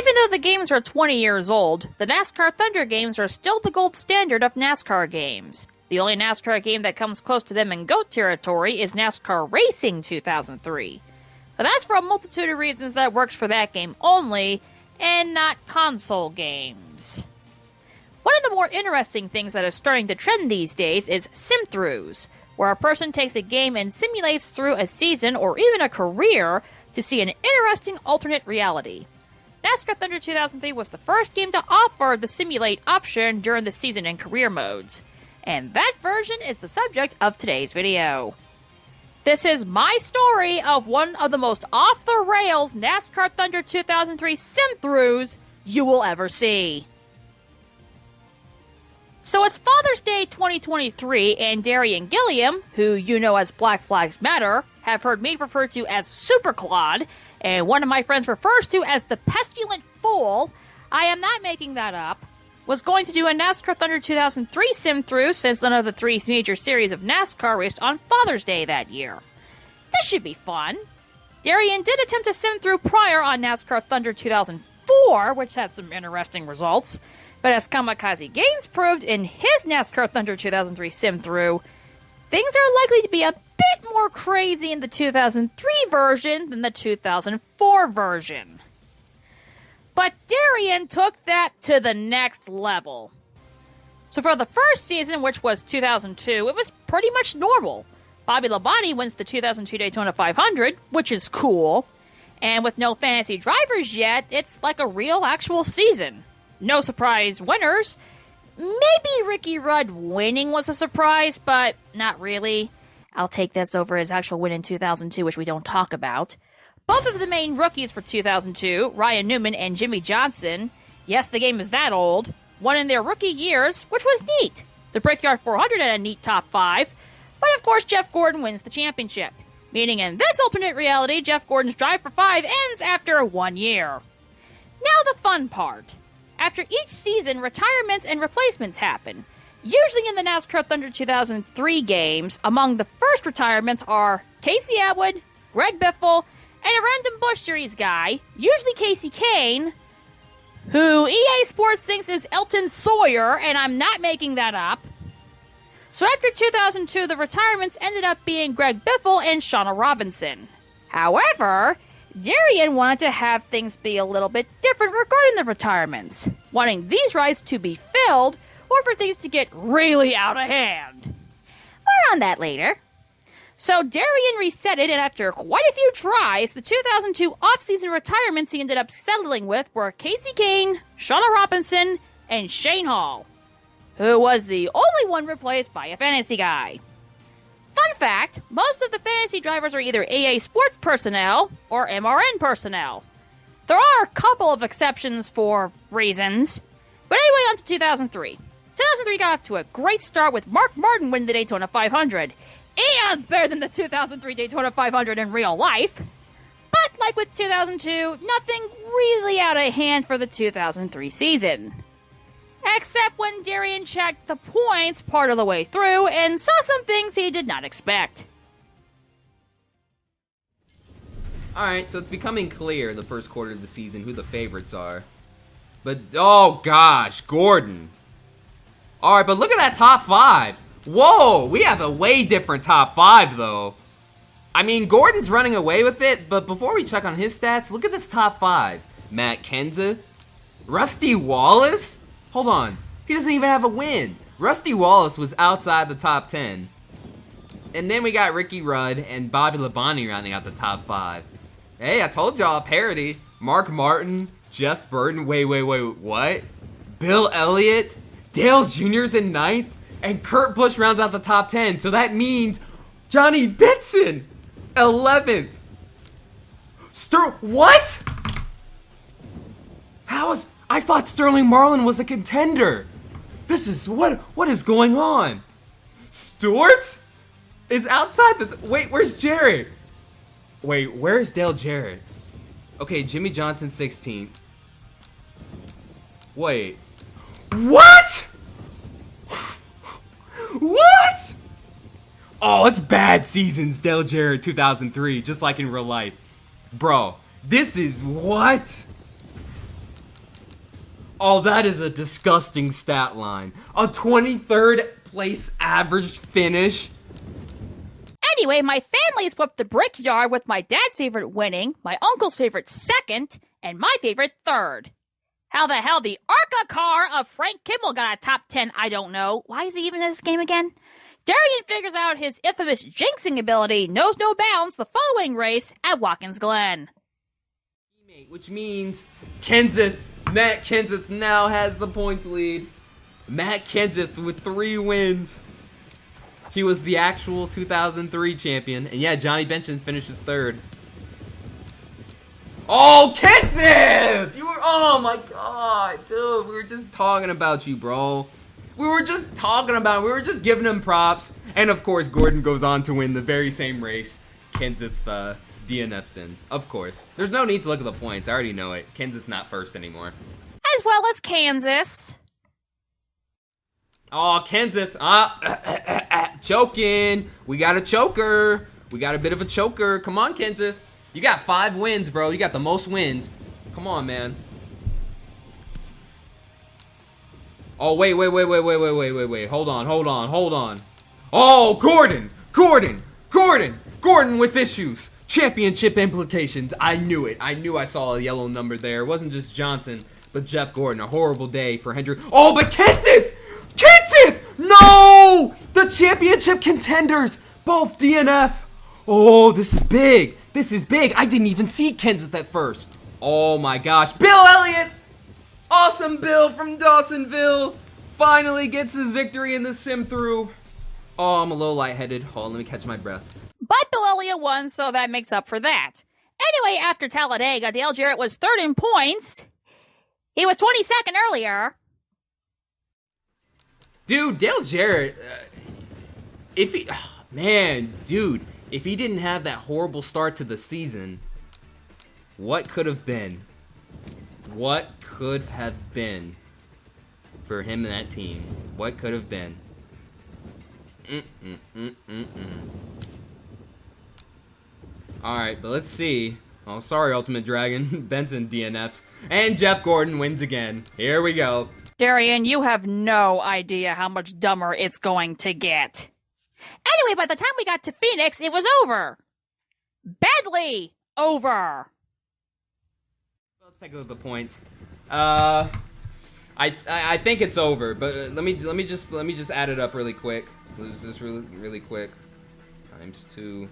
Even though the games are 20 years old, the NASCAR Thunder games are still the gold standard of NASCAR games. The only NASCAR game that comes close to them in GOAT territory is NASCAR Racing 2003. But that's for a multitude of reasons that works for that game only, and not console games. One of the more interesting things that is starting to trend these days is simthroughs, where a person takes a game and simulates through a season or even a career to see an interesting alternate reality. NASCAR Thunder 2003 was the first game to offer the simulate option during the season and career modes, and that version is the subject of today's video. This is my story of one of the most off-the-rails NASCAR Thunder 2003 simthroughs you will ever see. So it's Father's Day 2023, and Darian Gilliam, who you know as Black Flags Matter, have heard me referred to as Super Claude, and one of my friends refers to as the Pestilent Fool, I am not making that up, was going to do a NASCAR Thunder 2003 sim-through since none of the three major series of NASCAR raced on Father's Day that year. This should be fun. Darian did attempt a sim-through prior on NASCAR Thunder 2004, which had some interesting results, but as KamikazeGames proved in his NASCAR Thunder 2003 sim-through, things are likely to be a bit more crazy in the 2003 version than the 2004 version. But Darian took that to the next level. So for the first season, which was 2002, it was pretty much normal. Bobby Labonte wins the 2002 Daytona 500, which is cool. And with no fantasy drivers yet, it's like a real actual season. No surprise winners. Maybe Ricky Rudd winning was a surprise, but not really. I'll take this over his actual win in 2002, which we don't talk about. Both of the main rookies for 2002, Ryan Newman and Jimmie Johnson, yes, the game is that old, won in their rookie years, which was neat. The Brickyard 400 had a neat top 5, but of course Jeff Gordon wins the championship. Meaning in this alternate reality, Jeff Gordon's drive for 5 ends after 1 year. Now the fun part. After each season, retirements and replacements happen. Usually in the NASCAR Thunder 2003 games, among the first retirements are Casey Atwood, Greg Biffle, and a random Busch Series guy, usually Casey Kane, who EA Sports thinks is Elton Sawyer, and I'm not making that up. So after 2002, the retirements ended up being Greg Biffle and Shauna Robinson. However, Darian wanted to have things be a little bit different regarding the retirements, wanting these rights to be filled or for things to get really out of hand. More on that later. So Darian reset it, and after quite a few tries, the 2002 off-season retirements he ended up settling with were Casey Kane, Shauna Robinson, and Shane Hall, who was the only one replaced by a fantasy guy. Fun fact, most of the fantasy drivers are either EA Sports personnel or MRN personnel. There are a couple of exceptions for reasons, but anyway, on to 2003. 2003 got off to a great start with Mark Martin winning the Daytona 500. Eons better than the 2003 Daytona 500 in real life. But like with 2002, nothing really out of hand for the 2003 season. Except when Darian checked the points part of the way through and saw some things he did not expect. Alright, so it's becoming clear the first quarter of the season who the favorites are. But, oh gosh, Gordon. Alright, but look at that top 5. Whoa, we have a way different top 5, though. I mean, Gordon's running away with it, but before we check on his stats, look at this top 5. Matt Kenseth? Rusty Wallace? Hold on, he doesn't even have a win. Rusty Wallace was outside the top 10. And then we got Ricky Rudd and Bobby Labonte rounding out the top 5. Hey, I told y'all, parody. Mark Martin, Jeff Burton, wait, what? Bill Elliott, Dale Jr.'s in 9th, and Kurt Busch rounds out the top 10, so that means Johnny Benson, 11th. What? I thought Sterling Marlin was a contender. This is, what is going on? Stewart is outside the, wait, where's Jarrett? Wait, where's Dale Jarrett? Okay, Jimmie Johnson 16th. Wait, what? What? Oh, it's bad seasons, Dale Jarrett 2003, just like in real life. Bro, this is what? Oh, that is a disgusting stat line. A 23rd place average finish. Anyway, my family swept the brickyard with my dad's favorite winning, my uncle's favorite second, and my favorite third. How the hell the ARCA car of Frank Kimmel got a top 10, I don't know. Why is he even in this game again? Darian figures out his infamous jinxing ability knows no bounds the following race at Watkins Glen. Which means Matt Kenseth now has the points lead. Matt Kenseth with 3 wins. He was the actual 2003 champion. And yeah, Johnny Benson finishes 3rd. Oh, Kenseth! Oh my god, dude. We were just talking about you, bro. We were just giving him props. And of course, Gordon goes on to win the very same race Kenseth DNFs in. Of course. There's no need to look at the points. I already know it. Kenseth's not first anymore. As well as Kansas. Oh, Kenseth. Choking. We got a choker. We got a bit of a choker. Come on, Kenseth. You got 5 wins, bro. You got the most wins. Come on, man. Oh, wait. Hold on. Oh, Gordon with issues. Championship implications. I knew it. I knew I saw a yellow number there. It wasn't just Johnson, but Jeff Gordon. A horrible day for Hendrick. Oh, but Kenseth! No! The championship contenders. Both DNF. Oh, this is big. I didn't even see Kenseth at first. Oh my gosh. Bill Elliott! Awesome Bill from Dawsonville. Finally gets his victory in the Simthrough. Oh, I'm a little lightheaded. Hold on, let me catch my breath. But Bill Elliott won, so that makes up for that. Anyway, after Talladega, Dale Jarrett was 3rd in points. He was 22nd earlier. Dude, Dale Jarrett, if he didn't have that horrible start to the season, what could have been? What could have been for him and that team? What could have been? Alright, but let's see. Oh, sorry, Ultimate Dragon. Benson DNFs. And Jeff Gordon wins again. Here we go. Darian, you have no idea how much dumber it's going to get. Anyway, by the time we got to Phoenix, it was over. Badly over. Let's take a look at the points. I think it's over, but let me just add it up really quick. Let's just really quick. ×2.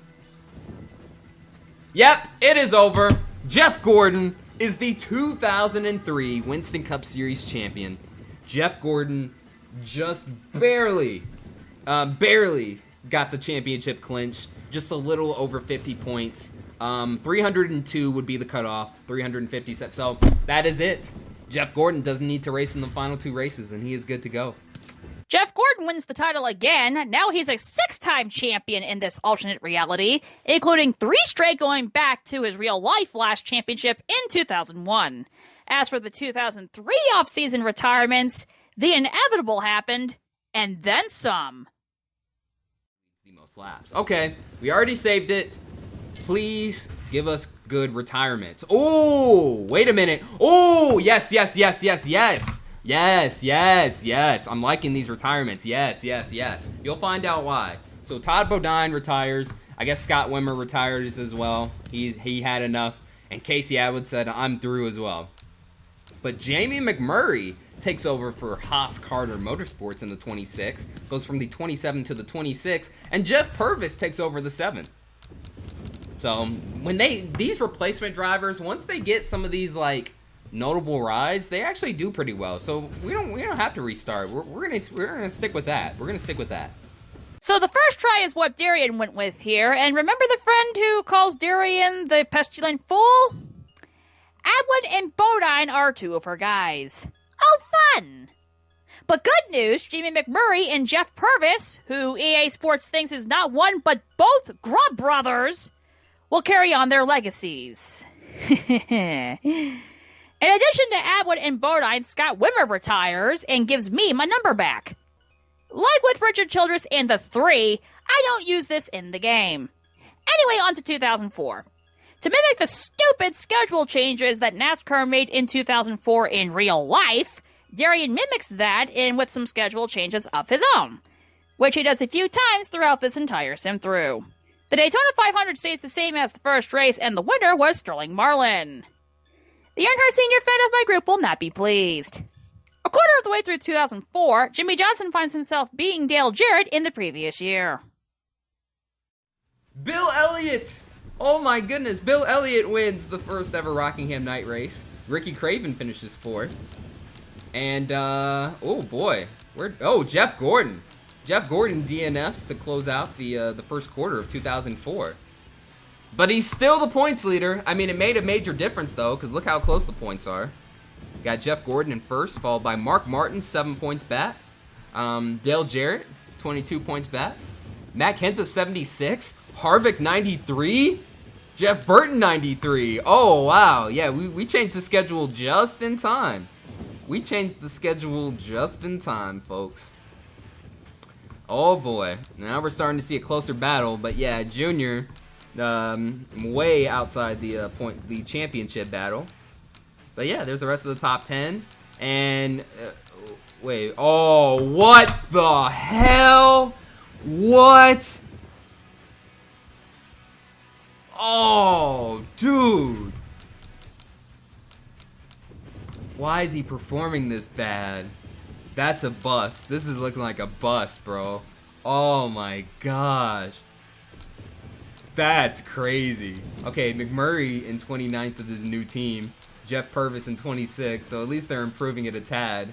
Yep, it is over. Jeff Gordon is the 2003 Winston Cup Series champion. Jeff Gordon just barely got the championship clinch. Just a little over 50 points. 302 would be the cutoff. 350. So that is it. Jeff Gordon doesn't need to race in the final 2 races, and he is good to go. Jeff Gordon wins the title again. Now he's a 6-time champion in this alternate reality, including 3 straight going back to his real-life last championship in 2001. As for the 2003 off-season retirements, the inevitable happened, and then some. The most laps. Okay, we already saved it. Please give us good retirements. Oh, wait a minute. Oh, yes. I'm liking these retirements. Yes. You'll find out why. So Todd Bodine retires. I guess Scott Wimmer retires as well. He had enough. And Casey Atwood said, I'm through as well. But Jamie McMurray takes over for Haas Carter Motorsports in the 26. Goes from the 27 to the 26. And Jeff Purvis takes over the 7. So when these replacement drivers, once they get some of these like notable rides, they actually do pretty well. So we don't have to restart. We're gonna stick with that. So the first try is what Darian went with here, and remember the friend who calls Darian the pestilent fool? Atwood and Bodine are 2 of her guys. Oh, fun! But good news, Jamie McMurray and Jeff Purvis, who EA Sports thinks is not one but both Grubb brothers, will carry on their legacies. In addition to Atwood and Bodine, Scott Wimmer retires and gives me my number back. Like with Richard Childress and the 3, I don't use this in the game. Anyway, on to 2004. To mimic the stupid schedule changes that NASCAR made in 2004 in real life, Darian mimics that in with some schedule changes of his own, which he does a few times throughout this entire sim-through. The Daytona 500 stays the same as the first race, and the winner was Sterling Marlin. The Earnhardt Sr. fan of my group will not be pleased. A quarter of the way through 2004, Jimmie Johnson finds himself beating Dale Jarrett in the previous year. Bill Elliott! Oh my goodness, Bill Elliott wins the first ever Rockingham Night race. Ricky Craven finishes 4th. And, oh boy. Jeff Gordon. Jeff Gordon DNFs to close out the first quarter of 2004. But he's still the points leader. I mean, it made a major difference, though, because look how close the points are. Got Jeff Gordon in first, followed by Mark Martin, 7 points back. Dale Jarrett, 22 points back. Matt Kenseth, 76. Harvick, 93. Jeff Burton, 93. Oh, wow. Yeah, we changed the schedule just in time. We changed the schedule just in time, folks. Oh, boy. Now we're starting to see a closer battle. But, yeah, Junior, way outside the championship battle. But, yeah, there's the rest of the top 10. And, wait. Oh, what the hell? What? Oh, dude. Why is he performing this bad? That's a bust. This is looking like a bust, bro. Oh my gosh. That's crazy. Okay, McMurray in 29th with his new team. Jeff Purvis in 26th, so at least they're improving it a tad.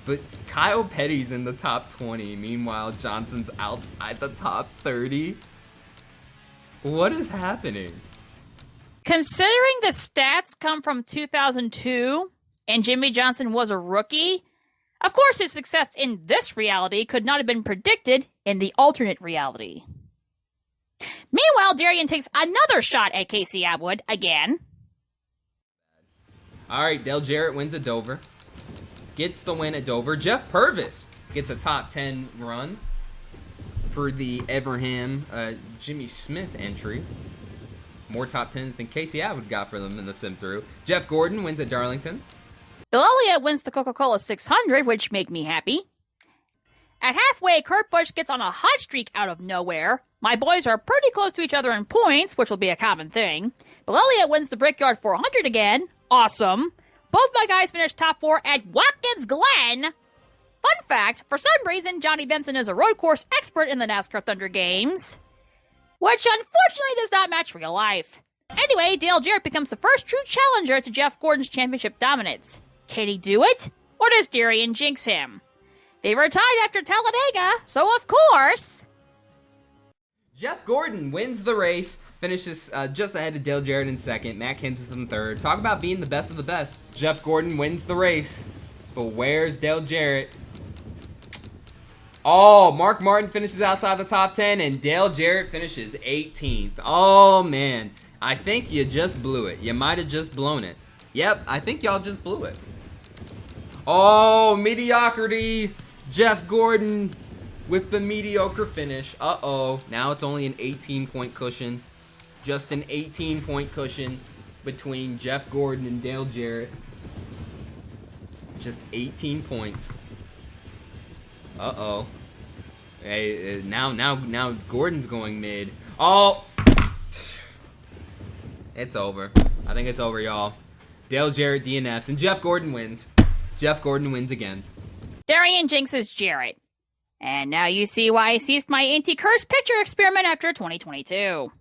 But Kyle Petty's in the top 20. Meanwhile, Johnson's outside the top 30. What is happening? Considering the stats come from 2002 and Jimmie Johnson was a rookie, of course his success in this reality could not have been predicted in the alternate reality. Meanwhile, Darian takes another shot at Casey Atwood again. Alright, Dale Jarrett wins at Dover. Gets the win at Dover. Jeff Purvis gets a top 10 run for the Everham Jimmy Smith entry. More top 10s than Casey Atwood got for them in the sim-through. Jeff Gordon wins at Darlington. Bill Elliott wins the Coca-Cola 600, which make me happy. At halfway, Kurt Busch gets on a hot streak out of nowhere. My boys are pretty close to each other in points, which will be a common thing. Bill Elliott wins the Brickyard 400 again. Awesome. Both my guys finished top 4 at Watkins Glen. Fun fact, for some reason, Johnny Benson is a road course expert in the NASCAR Thunder games, which unfortunately does not match real life. Anyway, Dale Jarrett becomes the first true challenger to Jeff Gordon's championship dominance. Can he do it? Or does Darian jinx him? They were tied after Talladega, so of course... Jeff Gordon wins the race, finishes just ahead of Dale Jarrett in second, Matt Kenseth in third. Talk about being the best of the best. Jeff Gordon wins the race, but where's Dale Jarrett? Oh, Mark Martin finishes outside the top 10, and Dale Jarrett finishes 18th. Oh, man. I think you just blew it. You might have just blown it. Yep, I think y'all just blew it. Oh, mediocrity. Jeff Gordon with the mediocre finish. Uh-oh. Now it's only an 18-point cushion. Just an 18-point cushion between Jeff Gordon and Dale Jarrett. Just 18 points. Uh-oh. Hey, now Gordon's going mid. Oh! It's over. I think it's over, y'all. Dale Jarrett DNFs, and Jeff Gordon wins. Jeff Gordon wins again. Darian jinxes Jarrett. And now you see why I ceased my anti-curse picture experiment after 2022.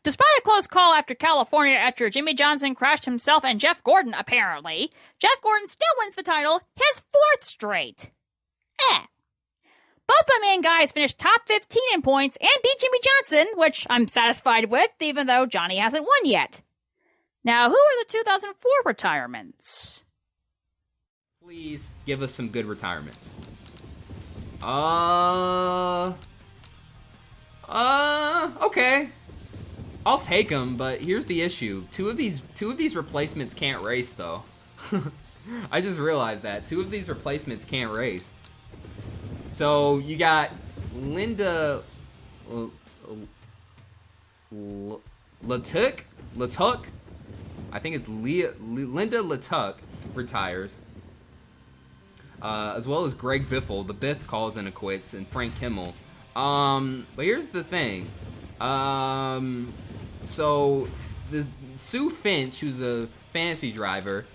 Despite a close call after California after Jimmie Johnson crashed himself and Jeff Gordon, apparently, Jeff Gordon still wins the title, his 4th straight. Both my main guys finished top 15 in points and beat Jimmie Johnson, which I'm satisfied with, even though Johnny hasn't won yet. Now, who are the 2004 retirements? Please give us some good retirements. Okay. I'll take them, but here's the issue. Two of these replacements can't race, though. I just realized that. 2 of these replacements can't race. So, you got Linda Latuck, I think it's Linda Latuck retires. As well as Greg Biffle, the Biff calls in a quits, and Frank Kimmel. But here's the thing. So the Sue Finch, who's a fantasy driver,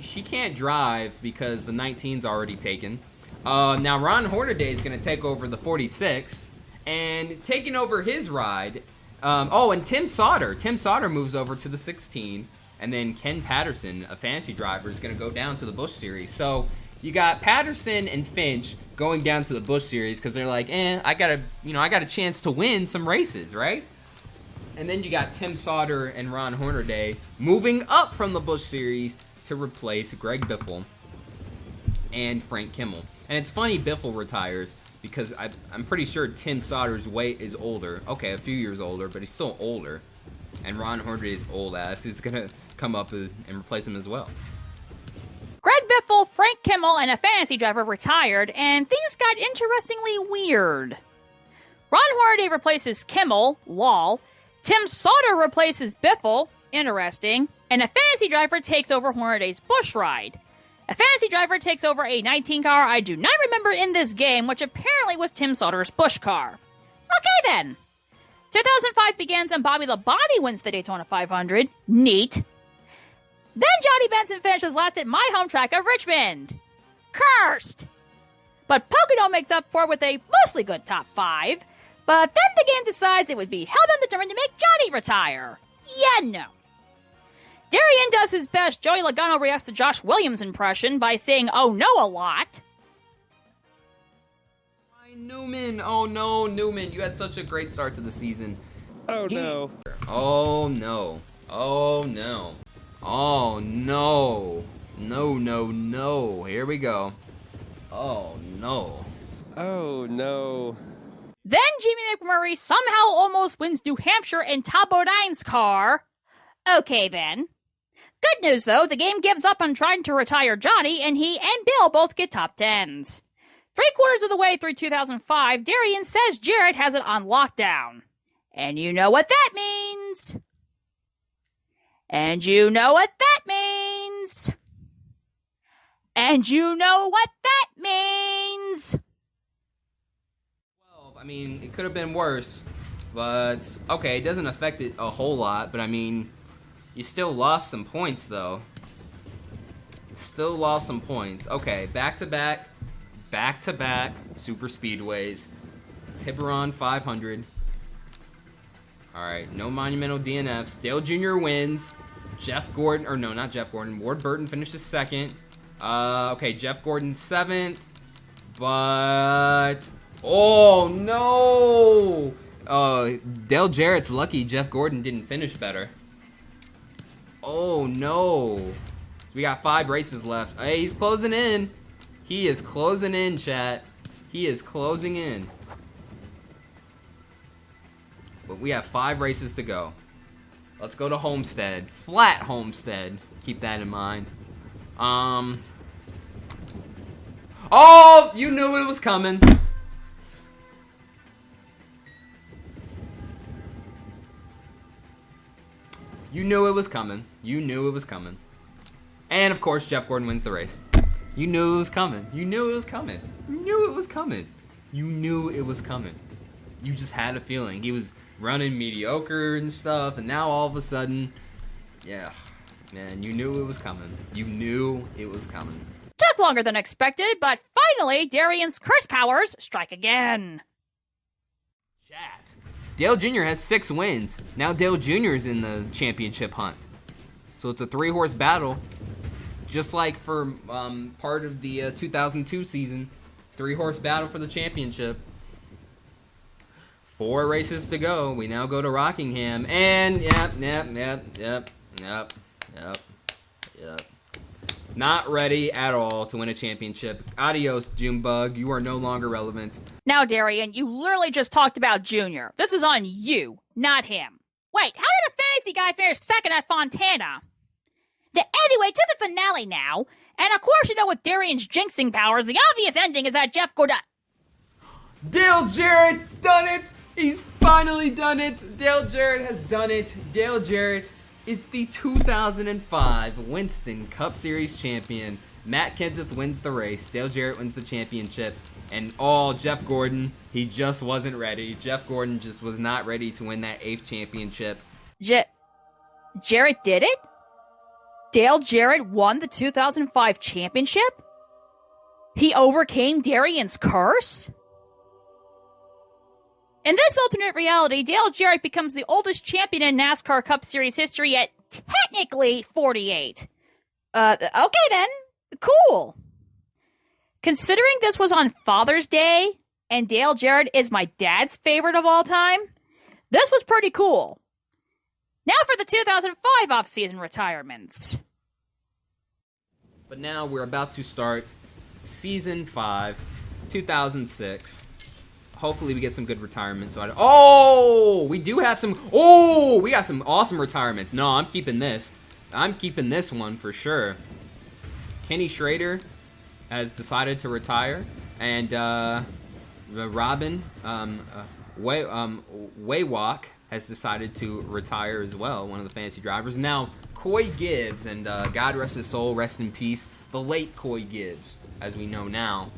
she can't drive because the 19's already taken. Now Ron Hornaday is gonna take over the 46, and taking over his ride. And Tim Sauter. Tim Sauter moves over to the 16, and then Ken Patterson, a fantasy driver, is gonna go down to the Busch Series. So you got Patterson and Finch going down to the Busch Series because they're like, I got a chance to win some races, right? And then you got Tim Sauter and Ron Hornaday moving up from the Busch Series to replace Greg Biffle and Frank Kimmel. And it's funny Biffle retires because I'm pretty sure Tim Sauter's weight is older. Okay, a few years older, but he's still older. And Ron Hornaday's old ass is going to come up and replace him as well. Greg Biffle, Frank Kimmel, and a fantasy driver retired, and things got interestingly weird. Ron Hornaday replaces Kimmel, lol. Tim Sauter replaces Biffle, interesting. And a fantasy driver takes over Hornaday's Busch ride. A fantasy driver takes over a 19 car I do not remember in this game, which apparently was Tim Sauter's Busch car. Okay then. 2005 begins and Bobby Labonte wins the Daytona 500. Neat. Then Johnny Benson finishes last at my home track of Richmond. Cursed! But Pocono makes up for it with a mostly good top 5. But then the game decides it would be hell-bent determined to make Johnny retire. Yeah, no. Darian does his best Joey Logano reacts to Josh Williams impression by saying "oh no" a lot. Newman, oh no, Newman, you had such a great start to the season. Oh no. Oh no. Oh no. Oh no. No. Here we go. Oh no. Oh no. Then Jimmie McMurray somehow almost wins New Hampshire in Todd Bodine's car. Okay then. Good news though, the game gives up on trying to retire Johnny, and he and Bill both get top 10s. 3/4 of the way through 2005, Darian says Jarrett has it on lockdown. And you know what that means. And you know what that means. And you know what that means. Well, I mean, it could have been worse, but okay, it doesn't affect it a whole lot, but I mean, you still lost some points though. Still lost some points. Okay, back-to-back super speedways. Tiburon 500. Alright, no monumental DNFs. Dale Jr. wins. Jeff Gordon, or no, not Jeff Gordon. Ward Burton finishes second. Okay, Jeff Gordon 7th. But, oh no! Dale Jarrett's lucky Jeff Gordon didn't finish better. Oh no. We got 5 races left. Hey, he's closing in. He is closing in, chat. He is closing in. But we have 5 races to go. Let's go to Homestead. Flat Homestead. Keep that in mind. Oh, you knew it was coming. You knew it was coming. You knew it was coming. And of course, Jeff Gordon wins the race. You knew it was coming. You knew it was coming. You knew it was coming. You knew it was coming. You just had a feeling. He was running mediocre and stuff, and now all of a sudden, yeah, man, you knew it was coming. You knew it was coming. Took longer than expected, but finally, Darian's curse powers strike again. Chat. Dale Jr. has 6 wins. Now Dale Jr. is in the championship hunt. So it's a 3-horse battle. Just like for part of the 2002 season. 3-horse battle for the championship. 4 races to go. We now go to Rockingham. And, yep. Not ready at all to win a championship. Adios, Junebug. You are no longer relevant. Now, Darian, you literally just talked about Junior. This is on you, not him. Wait, how did a fantasy guy finish second at Fontana? Anyway, to the finale now. And of course, you know, with Darian's jinxing powers, the obvious ending is that Jeff Gordon... Dale Jarrett's done it! He's finally done it. Dale Jarrett has done it. Dale Jarrett is the 2005 Winston Cup Series champion. Matt Kenseth wins the race. Dale Jarrett wins the championship. And Jeff Gordon, he just wasn't ready. Jeff Gordon just was not ready to win that 8th championship. Jarrett did it? Dale Jarrett won the 2005 championship? He overcame Darian's curse? In this alternate reality, Dale Jarrett becomes the oldest champion in NASCAR Cup Series history at technically 48. Okay then. Cool. Considering this was on Father's Day, and Dale Jarrett is my dad's favorite of all time, this was pretty cool. Now for the 2005 off-season retirements. But now we're about to start Season 5, 2006. Hopefully we get some good retirements. We do have some... we got some awesome retirements. No, I'm keeping this. I'm keeping this one for sure. Kenny Schrader has decided to retire, and Robin Waywalk has decided to retire as well, one of the fantasy drivers. Now, Coy Gibbs, and God rest his soul, rest in peace, the late Coy Gibbs, as we know now.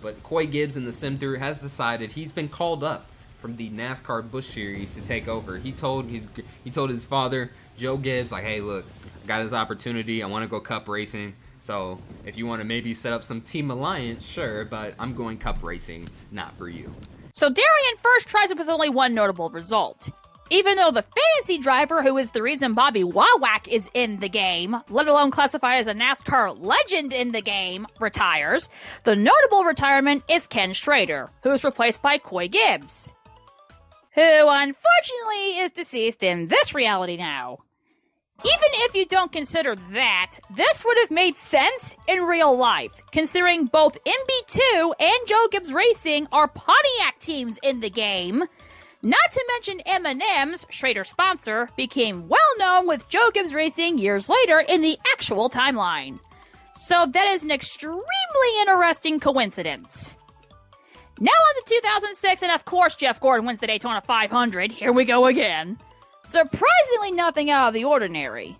But Coy Gibbs in the Simthrough has decided he's been called up from the NASCAR Busch Series to take over. He told his father, Joe Gibbs, like, hey, look, I got this opportunity. I want to go cup racing. So if you want to maybe set up some team alliance, sure, but I'm going cup racing, not for you. So Darian first tries it with only one notable result. Even though the fantasy driver who is the reason Bobby Wawak is in the game, let alone classified as a NASCAR legend in the game, retires, the notable retirement is Ken Schrader, who is replaced by Coy Gibbs, who unfortunately is deceased in this reality now. Even if you don't consider that, this would have made sense in real life, considering both MB2 and Joe Gibbs Racing are Pontiac teams in the game. Not to mention M&M's, Schrader's sponsor, became well known with Joe Gibbs Racing years later in the actual timeline. So that is an extremely interesting coincidence. Now on to 2006, and of course Jeff Gordon wins the Daytona 500. Here we go again. Surprisingly nothing out of the ordinary.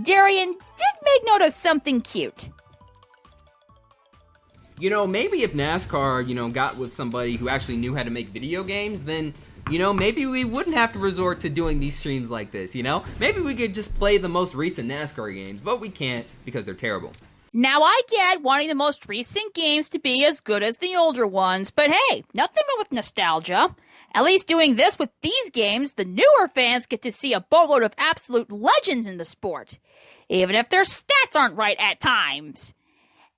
Darian did make note of something cute. You know, maybe if NASCAR, got with somebody who actually knew how to make video games, then, maybe we wouldn't have to resort to doing these streams like this, Maybe we could just play the most recent NASCAR games, but we can't because they're terrible. Now I get wanting the most recent games to be as good as the older ones, but hey, nothing wrong with nostalgia. At least doing this with these games, the newer fans get to see a boatload of absolute legends in the sport, even if their stats aren't right at times.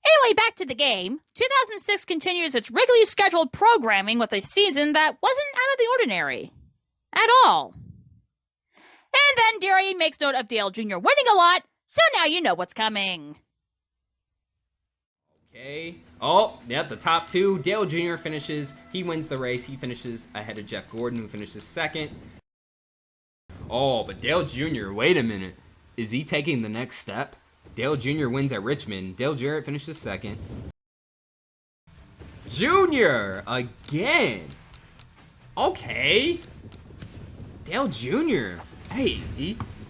Anyway, back to the game. 2006 continues its regularly scheduled programming with a season that wasn't out of the ordinary. At all. And then Darian makes note of Dale Jr. winning a lot, so now you know what's coming. Okay. Oh, yep, the top two. Dale Jr. finishes. He wins the race. He finishes ahead of Jeff Gordon, who finishes second. Oh, but Dale Jr., wait a minute. Is he taking the next step? Dale Jr. wins at Richmond. Dale Jarrett finishes second. Jr. again. Okay. Dale Jr. Hey,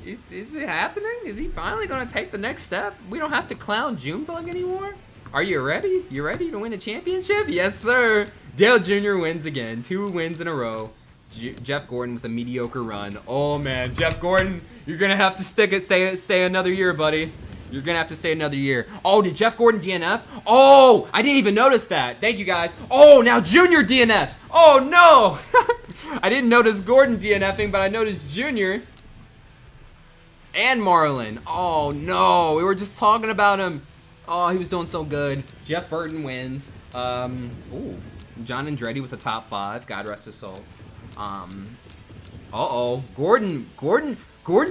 is it happening? Is he finally going to take the next step? We don't have to clown Junebug anymore? Are you ready? You ready to win a championship? Yes, sir. Dale Jr. wins again. 2 wins in a row. Jeff Gordon with a mediocre run. Oh, man. Jeff Gordon, you're going to have to stay another year, buddy. You're going to have to stay another year. Oh, did Jeff Gordon DNF? Oh, I didn't even notice that. Thank you, guys. Oh, now Junior DNFs. Oh, no. I didn't notice Gordon DNFing, but I noticed Junior and Marlin. Oh, no. We were just talking about him. Oh, he was doing so good. Jeff Burton wins. Ooh, John Andretti with the top 5. God rest his soul. Uh-oh. Gordon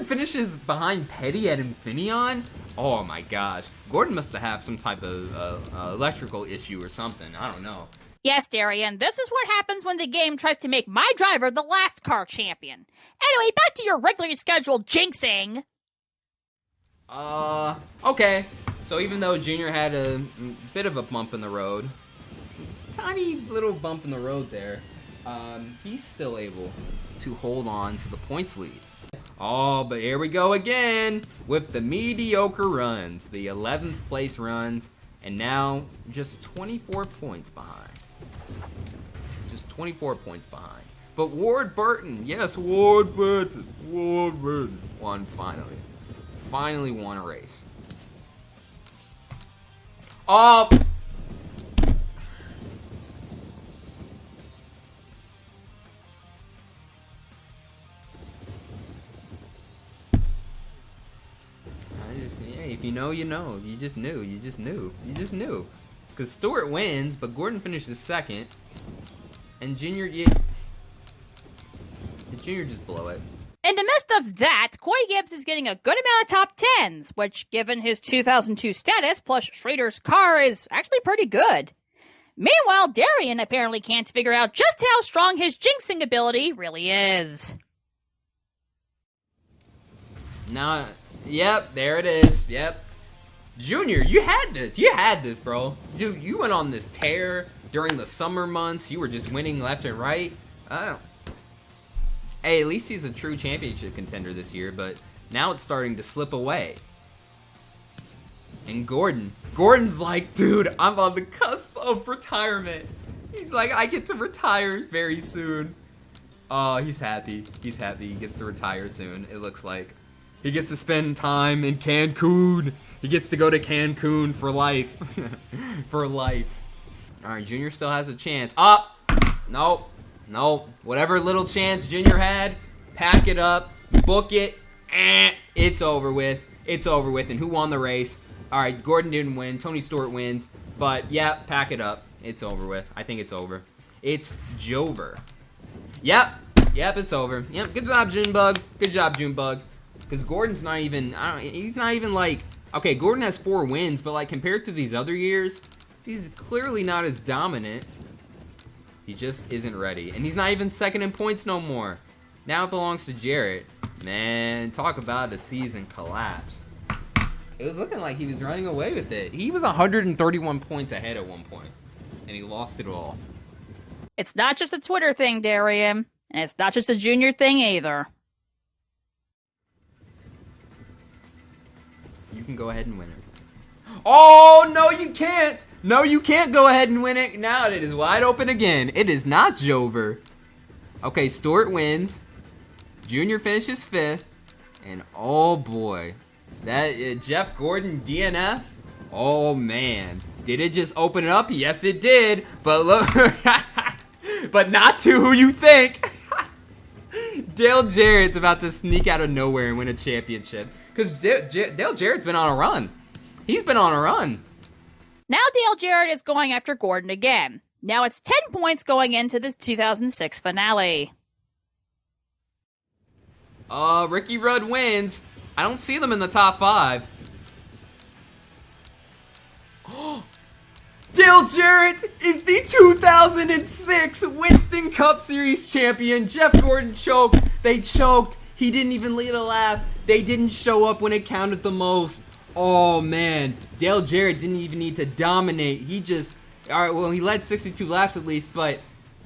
finishes behind Petty at Infineon. Oh my gosh. Gordon must have some type of electrical issue or something. I don't know. Yes, Darian, this is what happens when the game tries to make my driver the last car champion. Anyway, back to your regularly scheduled jinxing. Okay. So even though Junior had a bit of a bump in the road, tiny little bump in the road there, he's still able to hold on to the points lead. Oh, but here we go again with the mediocre runs, the 11th place runs, and now just 24 points behind. Just 24 points behind. But Ward Burton, yes, Ward Burton won finally. Finally won a race. Oh! If you know, you know. You just knew. You just knew. You just knew. Because Stewart wins, but Gordon finishes second. And Junior, did Junior just blow it? In the midst of that, Coy Gibbs is getting a good amount of top 10s, which, given his 2002 status plus Schrader's car, is actually pretty good. Meanwhile, Darian apparently can't figure out just how strong his jinxing ability really is. Now, yep, there it is. Yep. Junior, you had this. You had this, bro. Dude, you went on this tear during the summer months. You were just winning left and right. Hey, at least he's a true championship contender this year, but now it's starting to slip away. And Gordon's like, dude, I'm on the cusp of retirement. He's like, I get to retire very soon. Oh, he's happy. He's happy he gets to retire soon, it looks like. He gets to spend time in Cancun. He gets to go to Cancun for life. For life. All right, Junior still has a chance. Nope. Nope. Whatever little chance Junior had, pack it up, book it. It's over with. It's over with. And who won the race? All right, Gordon didn't win. Tony Stewart wins. But, yeah, pack it up. It's over with. I think it's over. It's Jover. Yep, it's over. Yep, good job, Junebug. Good job, Junebug. Because Gordon's not even, he's not even like, okay, Gordon has 4 wins, but like compared to these other years, he's clearly not as dominant. He just isn't ready. And he's not even second in points no more. Now it belongs to Jarrett. Man, talk about a season collapse. It was looking like he was running away with it. He was 131 points ahead at one point, and he lost it all. It's not just a Twitter thing, Darian, and it's not just a Junior thing either. You can go ahead and win it. Oh, no, you can't. No, you can't go ahead and win it. Now it is wide open again. It is not Jover. Okay, Stewart wins. Junior finishes 5th. And oh, boy. That Jeff Gordon DNF? Oh, man. Did it just open it up? Yes, it did. But look. But not to who you think. Dale Jarrett's about to sneak out of nowhere and win a championship. Because Dale Jarrett's been on a run. He's been on a run. Now Dale Jarrett is going after Gordon again. Now it's 10 points going into the 2006 finale. Ricky Rudd wins. I don't see them in the top 5. Dale Jarrett is the 2006 Winston Cup Series champion. Jeff Gordon choked. They choked. He didn't even lead a lap. They didn't show up when it counted the most. Oh, man. Dale Jarrett didn't even need to dominate. He just... All right, well, he led 62 laps at least, but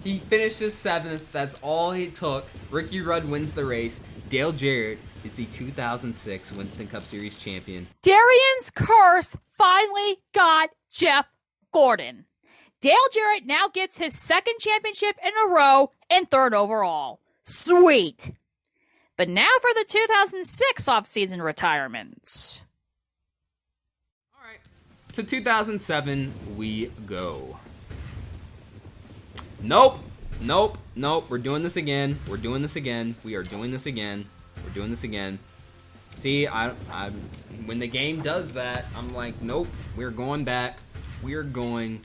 he finishes 7th. That's all he took. Ricky Rudd wins the race. Dale Jarrett is the 2006 Winston Cup Series champion. Darian's curse finally got Jeff Gordon. Dale Jarrett now gets his 2nd championship in a row and 3rd overall. Sweet. But now for the 2006 offseason retirements. All right, to 2007 we go. Nope. We're doing this again. We are doing this again. We're doing this again. See, when the game does that, I'm like, nope. We're going back. We're going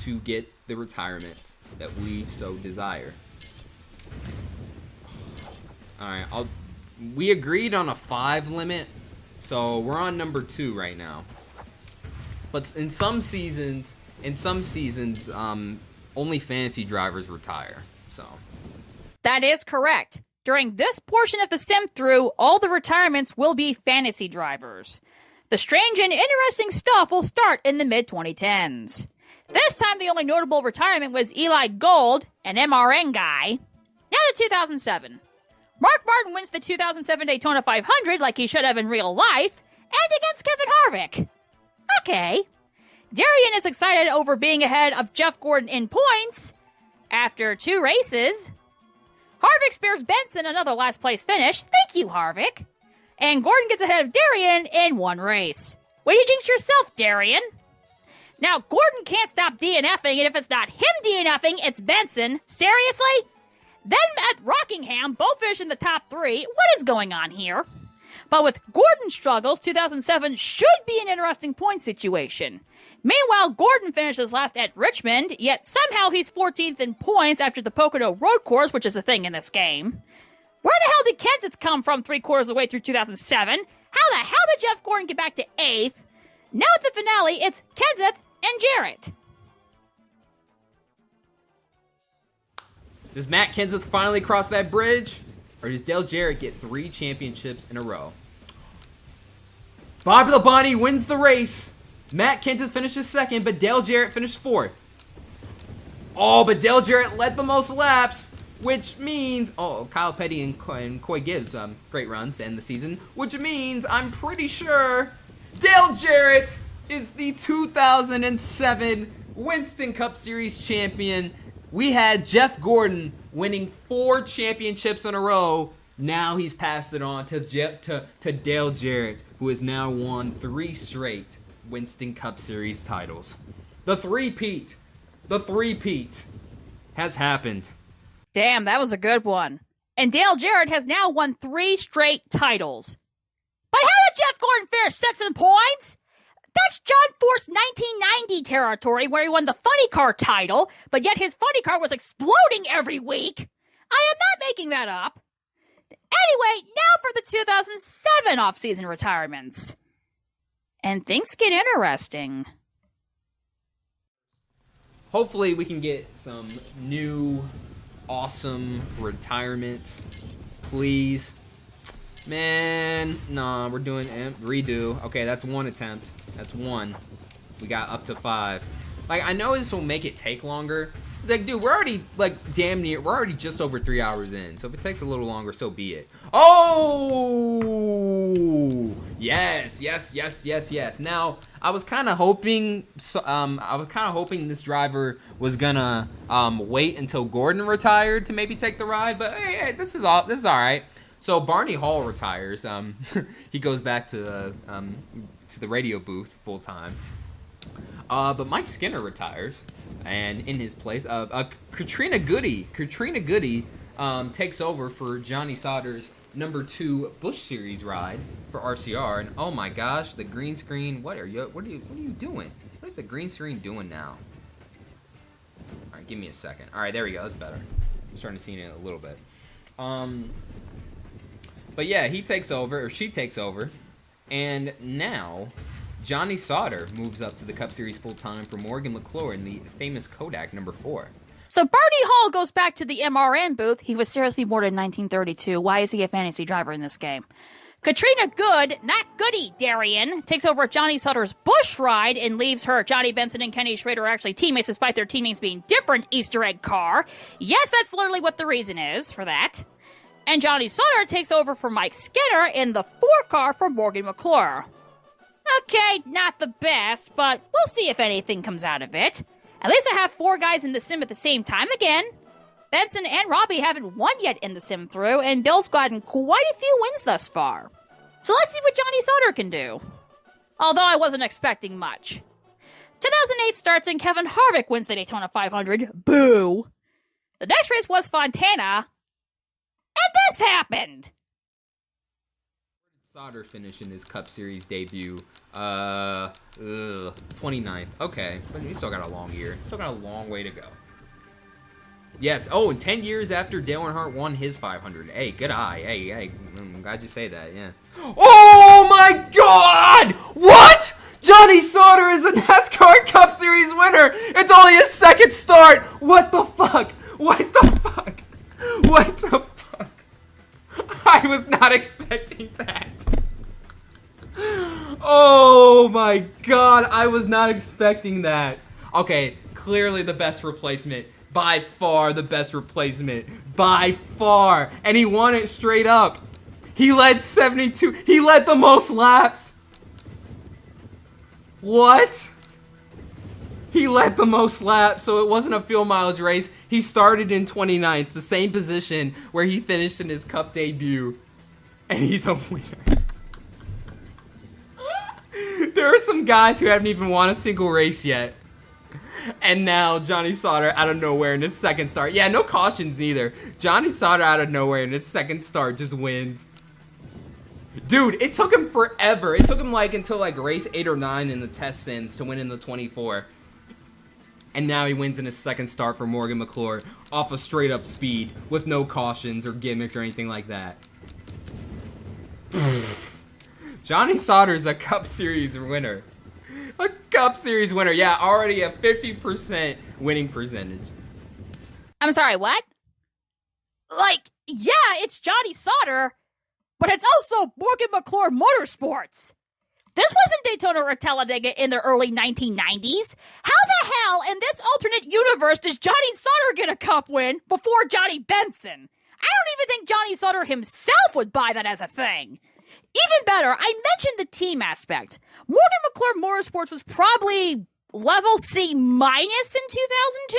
to get the retirements that we so desire. All right, we agreed on a 5 limit, so we're on number 2 right now. But in some seasons, only fantasy drivers retire. So that is correct. During this portion of the Simthrough, all the retirements will be fantasy drivers. The strange and interesting stuff will start in the mid-2010s. This time, the only notable retirement was Eli Gold, an MRN guy. Now to 2007. Mark Martin wins the 2007 Daytona 500 like he should have in real life, and against Kevin Harvick. Okay. Darian is excited over being ahead of Jeff Gordon in points after 2 races. Harvick spares Benson another last place finish. Thank you, Harvick. And Gordon gets ahead of Darian in 1 race. Way to jinx yourself, Darian. Now, Gordon can't stop DNFing, and if it's not him DNFing, it's Benson. Seriously? Then at Rockingham, both finish in the top 3. What is going on here? But with Gordon's struggles, 2007 should be an interesting point situation. Meanwhile, Gordon finishes last at Richmond, yet somehow he's 14th in points after the Pocono Road Course, which is a thing in this game. Where the hell did Kenseth come from 3/4 of the way through 2007? How the hell did Jeff Gordon get back to 8th? Now at the finale, it's Kenseth and Jarrett. Does Matt Kenseth finally cross that bridge? Or does Dale Jarrett get 3 championships in a row? Bobby Labonte wins the race. Matt Kenseth finishes 2nd, but Dale Jarrett finished 4th. Oh, but Dale Jarrett led the most laps, which means... Oh, Kyle Petty and Coy Gibbs, great runs to end the season, which means I'm pretty sure Dale Jarrett is the 2007 Winston Cup Series champion. We had Jeff Gordon winning 4 championships in a row. Now he's passed it on to Dale Jarrett, who has now won 3 straight Winston Cup Series titles. The three-peat has happened. Damn, that was a good one. And Dale Jarrett has now won 3 straight titles. But how did Jeff Gordon finish 6th in points? That's John Force 1990 territory where he won the funny car title, but yet his funny car was exploding every week. I am not making that up. Anyway, now for the 2007 off-season retirements. And things get interesting. Hopefully we can get some new, awesome retirement. Please. Man, nah, we're doing redo. Okay, that's 1 attempt. That's 1. We got up to 5. Like, I know this will make it take longer. Like, dude, we're already, like, damn near, we're already just over 3 hours in. So if it takes a little longer, so be it. Oh! Yes, yes, yes, yes, yes. Now, I was kind of hoping, this driver was gonna wait until Gordon retired to maybe take the ride. But hey, this is all right. So Barney Hall retires. He goes back to the radio booth full time. But Mike Skinner retires, and in his place, Katrina Goody takes over for Johnny Sauter's number 2 Busch Series ride for RCR. And oh my gosh, the green screen! What are you doing? What is the green screen doing now? All right, give me a second. All right, there we go. That's better. I'm starting to see it a little bit. But yeah, he takes over, or she takes over, and now Johnny Sauter moves up to the Cup Series full-time for Morgan LeClure in the famous Kodak number 4. So Barney Hall goes back to the MRN booth. He was seriously born in 1932. Why is he a fantasy driver in this game? Katrina Good, not Goody, Darian, takes over Johnny Sauter's Busch ride and leaves her. Johnny Benson and Kenny Schrader are actually teammates despite their teammates being different Easter egg car. Yes, that's literally what the reason is for that. And Johnny Sauter takes over for Mike Skinner in the 4 car for Morgan McClure. Okay, not the best, but we'll see if anything comes out of it. At least I have 4 guys in the sim at the same time again. Benson and Robbie haven't won yet in the sim through, and Bill's gotten quite a few wins thus far. So let's see what Johnny Sauter can do. Although I wasn't expecting much. 2008 starts and Kevin Harvick wins the Daytona 500. Boo! The next race was Fontana. And this happened! Sauter finish in his Cup Series debut, 29th. Okay, but he still got a long year. Still got a long way to go. Yes. Oh, and 10 years after Dale Earnhardt won his 500. Hey, good eye. Hey, I'm glad you say that. Yeah. Oh my God! What? Johnny Sauter is a NASCAR Cup Series winner. It's only his 2nd start. What the fuck? What the fuck? What the fuck? I was not expecting that. Oh my God, I was not expecting that. Okay, clearly the best replacement. By far the best replacement. By far. And he won it straight up. He led 72. He led the most laps. What? He led the most laps, so it wasn't a fuel mileage race. He started in 29th, the same position where he finished in his Cup debut. And he's a winner. There are some guys who haven't even won a single race yet. And now Johnny Sauter out of nowhere in his second start. Yeah, no cautions neither. Johnny Sauter out of nowhere in his second start just wins. Dude, it took him forever. It took him until race 8 or 9 in the test sins to win in the 24. And now he wins in his second start for Morgan McClure off of straight up speed with no cautions or gimmicks or anything like that. Johnny Sauter's a Cup Series winner. A Cup Series winner. Yeah, already a 50% winning percentage. I'm sorry, what? Yeah, it's Johnny Sauter, but it's also Morgan McClure Motorsports. This wasn't Daytona or Talladega in the early 1990s. How the hell in this alternate universe does Johnny Sauter get a Cup win before Johnny Benson? I don't even think Johnny Sauter himself would buy that as a thing. Even better, I mentioned the team aspect. Morgan McClure Motorsports was probably level C- in 2002,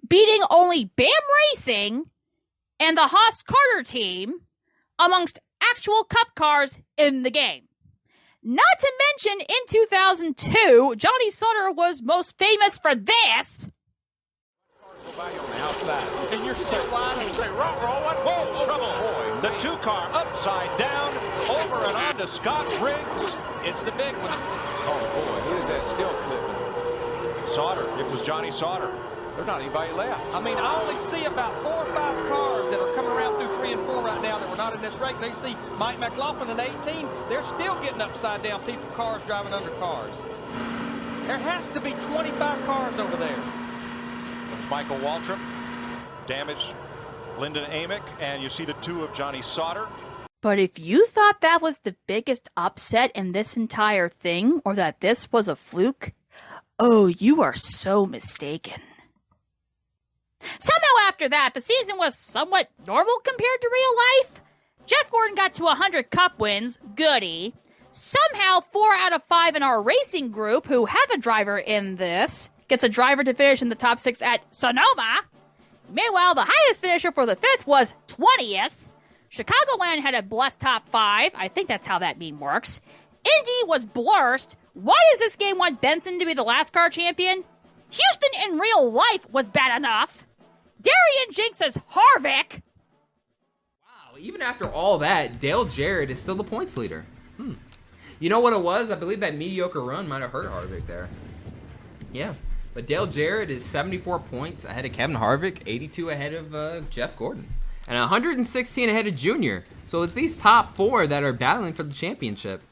beating only BAM Racing and the Haas Carter team amongst actual Cup cars in the game. Not to mention, in 2002, Johnny Sauter was most famous for this. On the outside. And you're set line and say, whoa, trouble. The 2-car upside down, over and on to Scott Briggs. It's the big one. Oh, boy, who is that still flipping? Sauter. It was Johnny Sauter. There's not anybody left. I mean, I only see about 4 or 5 cars that are coming around through 3 and 4 right now that were not in this race. They see Mike McLaughlin in 18. They're still getting upside down cars driving under cars. There has to be 25 cars over there. There's Michael Waltrip. Damage Lyndon Amick. And you see the 2 of Johnny Sauter. But if you thought that was the biggest upset in this entire thing, or that this was a fluke, oh, you are so mistaken. Somehow after that, the season was somewhat normal compared to real life. Jeff Gordon got to 100 Cup wins, goody. Somehow 4 out of 5 in our racing group, who have a driver in this, gets a driver to finish in the top 6 at Sonoma. Meanwhile, the highest finisher for the 5th was 20th. Chicagoland had a blessed top 5. I think that's how that meme works. Indy was blurst. Why does this game want Benson to be the last car champion? Houston in real life was bad enough. Darian jinxes Harvick. Wow, even after all that, Dale Jarrett is still the points leader. You know what it was? I believe that mediocre run might have hurt Harvick there. Yeah, but Dale Jarrett is 74 points ahead of Kevin Harvick, 82 ahead of Jeff Gordon, and 116 ahead of Junior. So it's these top 4 that are battling for the championship.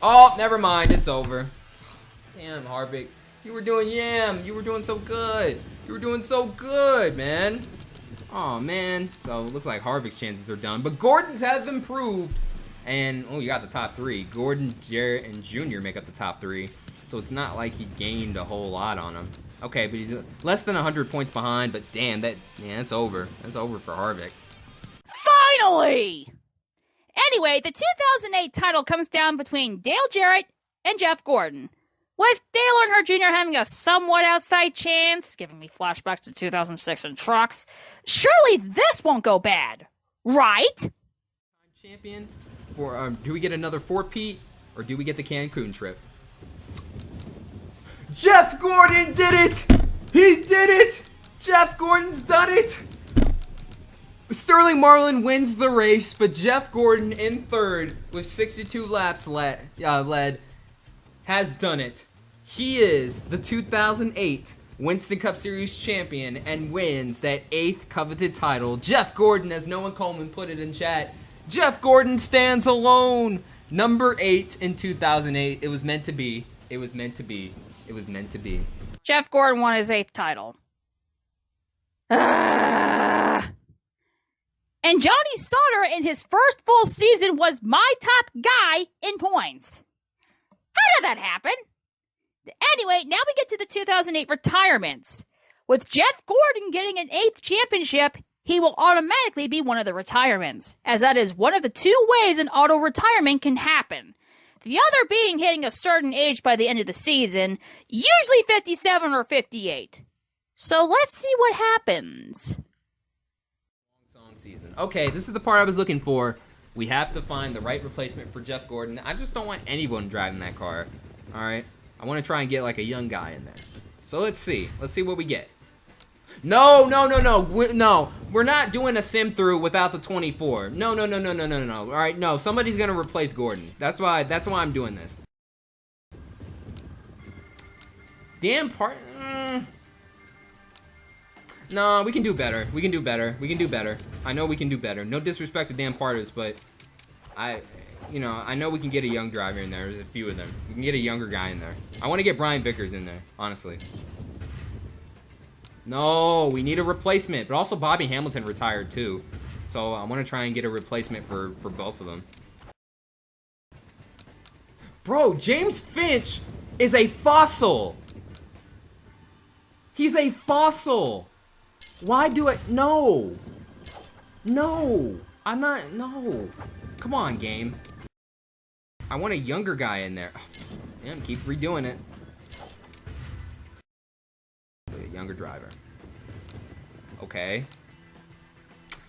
Oh, never mind, it's over. Damn, Harvick. You were doing You were doing so good. You were doing so good, man. Oh, man. So it looks like Harvick's chances are done. But Gordon's have improved. And, oh, you got the top 3. Gordon, Jarrett, and Junior make up the top 3. So it's not like he gained a whole lot on him. Okay, but he's less than 100 points behind. But damn, that's over. That's over for Harvick. Finally! Anyway, the 2008 title comes down between Dale Jarrett and Jeff Gordon, with Dale Earnhardt Jr. having a somewhat outside chance, giving me flashbacks to 2006 in trucks. Surely this won't go bad, right? Champion? For do we get another 4-peat, or do we get the Cancun trip? Jeff Gordon did it! He did it! Jeff Gordon's done it! Sterling Marlin wins the race, but Jeff Gordon in third with 62 laps led has done it. He is the 2008 Winston Cup Series champion and wins that 8th coveted title. Jeff Gordon, as Noah Coleman put it in chat, Jeff Gordon stands alone. Number 8 in 2008. It was meant to be. It was meant to be. It was meant to be. Jeff Gordon won his 8th title. And Johnny Sauter in his first full season was my top guy in points. How did that happen? Anyway, now we get to the 2008 retirements. With Jeff Gordon getting an 8th championship, he will automatically be one of the retirements, as that is one of the 2 ways an auto retirement can happen. The other being hitting a certain age by the end of the season, usually 57 or 58. So let's see what happens. Song season. Okay, this is the part I was looking for. We have to find the right replacement for Jeff Gordon. I just don't want anyone driving that car. All right, I want to try and get like a young guy in there. So let's see. Let's see what we get. No. We're not doing a sim through without the 24. No. All right, no. Somebody's gonna replace Gordon. That's why I'm doing this. Damn part. No, we can do better. We can do better. I know we can do better. No disrespect to Dan Parters, but I know we can get a young driver in there. There's a few of them. We can get a younger guy in there. I want to get Brian Vickers in there, honestly. No, we need a replacement. But also Bobby Hamilton retired too. So I want to try and get a replacement for both of them. Bro, James Finch is a fossil. He's a fossil. Why do it? No. I'm not. No. Come on, game. I want a younger guy in there. Damn, keep redoing it. A younger driver. Okay.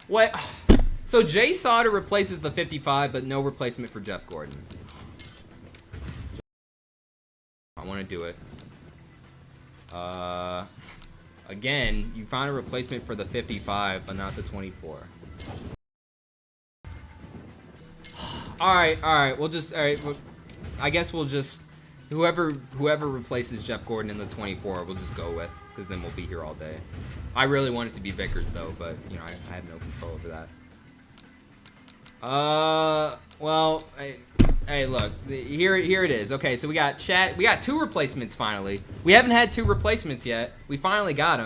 What? So Jay Sauter replaces the 55, but no replacement for Jeff Gordon. I want to do it. Again, you found a replacement for the 55, but not the 24. All right. We'll just. All right. I guess we'll just. Whoever replaces Jeff Gordon in the 24, we'll just go with, because then we'll be here all day. I really want it to be Vickers though, but you know I have no control over that. Well, hey, look, here it is. Okay, so we got Chad. We got 2 replacements finally. We haven't had 2 replacements yet. We finally got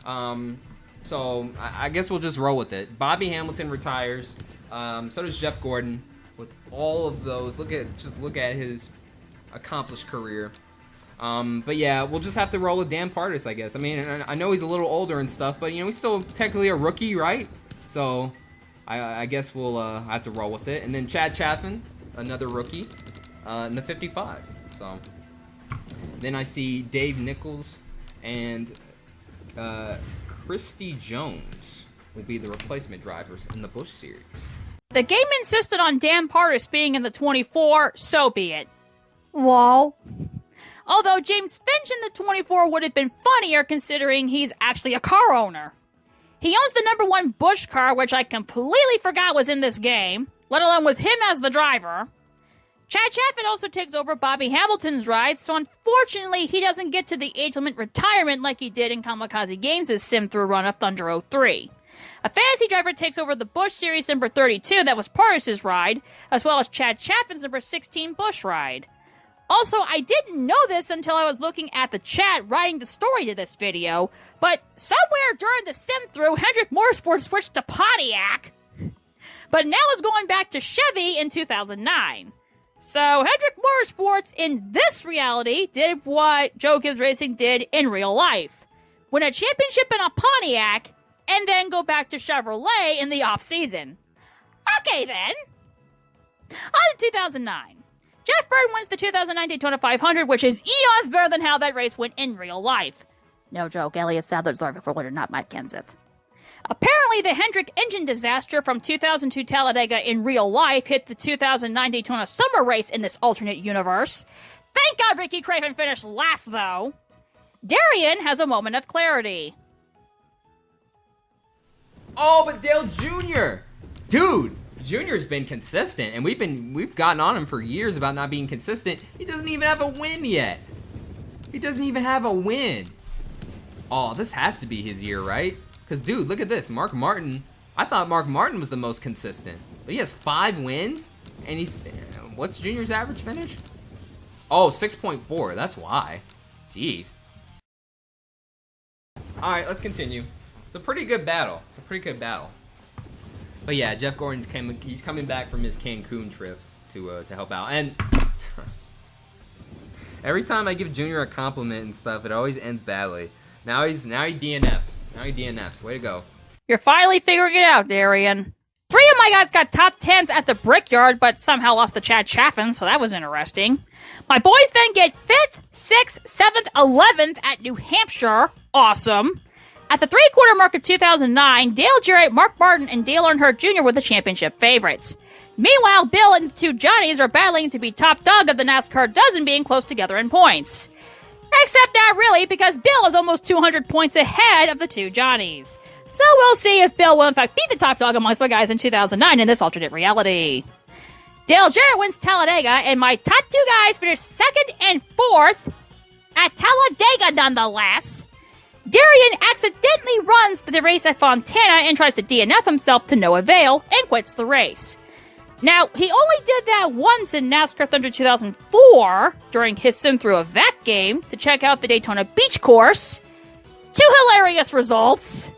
them. So I guess we'll just roll with it. Bobby Hamilton retires. So does Jeff Gordon. With all of those, look at his accomplished career. But yeah, we'll just have to roll with Dan Parters, I guess. I mean, I know he's a little older and stuff, but you know he's still technically a rookie, right? So I guess we'll have to roll with it. And then Chad Chaffin, another rookie, in the 55. So then I see Dave Nichols and Christy Jones will be the replacement drivers in the Busch Series. The game insisted on Dan Parters being in the 24, so be it. Lol. Although James Finch in the 24 would have been funnier considering he's actually a car owner. He owns the number 1 Busch car, which I completely forgot was in this game, let alone with him as the driver. Chad Chaffin also takes over Bobby Hamilton's ride, so unfortunately he doesn't get to the age-limit retirement like he did in KamikazeGames' sim-through run of Thunder 03. A fantasy driver takes over the Busch Series number 32 that was Parters' ride, as well as Chad Chaffin's number 16 Busch ride. Also, I didn't know this until I was looking at the chat writing the story to this video, but somewhere during the sim-through, Hendrick Motorsports switched to Pontiac, but now is going back to Chevy in 2009. So, Hendrick Motorsports in this reality did what Joe Gibbs Racing did in real life. Win a championship in a Pontiac, and then go back to Chevrolet in the off-season. Okay then. On to 2009. Jeff Burton wins the 2009 Daytona 500, which is eons better than how that race went in real life. No joke, Elliott Sadler's driver for winner, not Mike Kenseth. Apparently, the Hendrick engine disaster from 2002 Talladega in real life hit the 2009 Daytona summer race in this alternate universe. Thank God Ricky Craven finished last, though. Darian has a moment of clarity. Oh, but Dale Jr. Dude, Jr.'s been consistent, and we've gotten on him for years about not being consistent. He doesn't even have a win yet. He doesn't even have a win. Oh, this has to be his year, right? Because, dude, look at this. Mark Martin. I thought Mark Martin was the most consistent. But he has 5 wins, and he's... What's Jr.'s average finish? Oh, 6.4. That's why. Jeez. All right, let's continue. It's a pretty good battle. But yeah, Jeff Gordon's he's coming back from his Cancun trip to help out. And Every time I give Junior a compliment and stuff, it always ends badly. Now he DNFs. Now he DNFs. Way to go. You're finally figuring it out, Darian. 3 of my guys got top 10s at the Brickyard, but somehow lost to Chad Chaffin, so that was interesting. My boys then get 5th, 6th, 7th, 11th at New Hampshire. Awesome. At the 3-quarter mark of 2009, Dale Jarrett, Mark Martin, and Dale Earnhardt Jr. were the championship favorites. Meanwhile, Bill and the 2 Johnnies are battling to be top dog of the NASCAR dozen, being close together in points. Except not really, because Bill is almost 200 points ahead of the 2 Johnnies. So we'll see if Bill will in fact beat the top dog amongst my guys in 2009 in this alternate reality. Dale Jarrett wins Talladega, and my top 2 guys finish 2nd and 4th at Talladega nonetheless. Darian accidentally runs the race at Fontana and tries to DNF himself to no avail and quits the race. Now, he only did that once in NASCAR Thunder 2004 during his sim-through of that game to check out the Daytona Beach course. 2 hilarious results.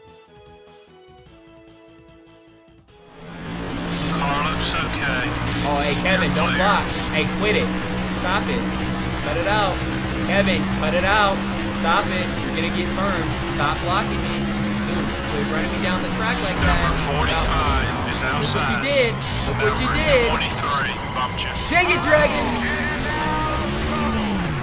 Oh, hey, Kevin, don't block. Hey, quit it. Stop it. Cut it out. Kevin, cut it out. Stop it. You're going to get turned. Stop blocking me. Dude, quit running me down the track like that. Number 45 is outside. Look what you did. Look what you did. 23 bumped you. Dang it, Dragon.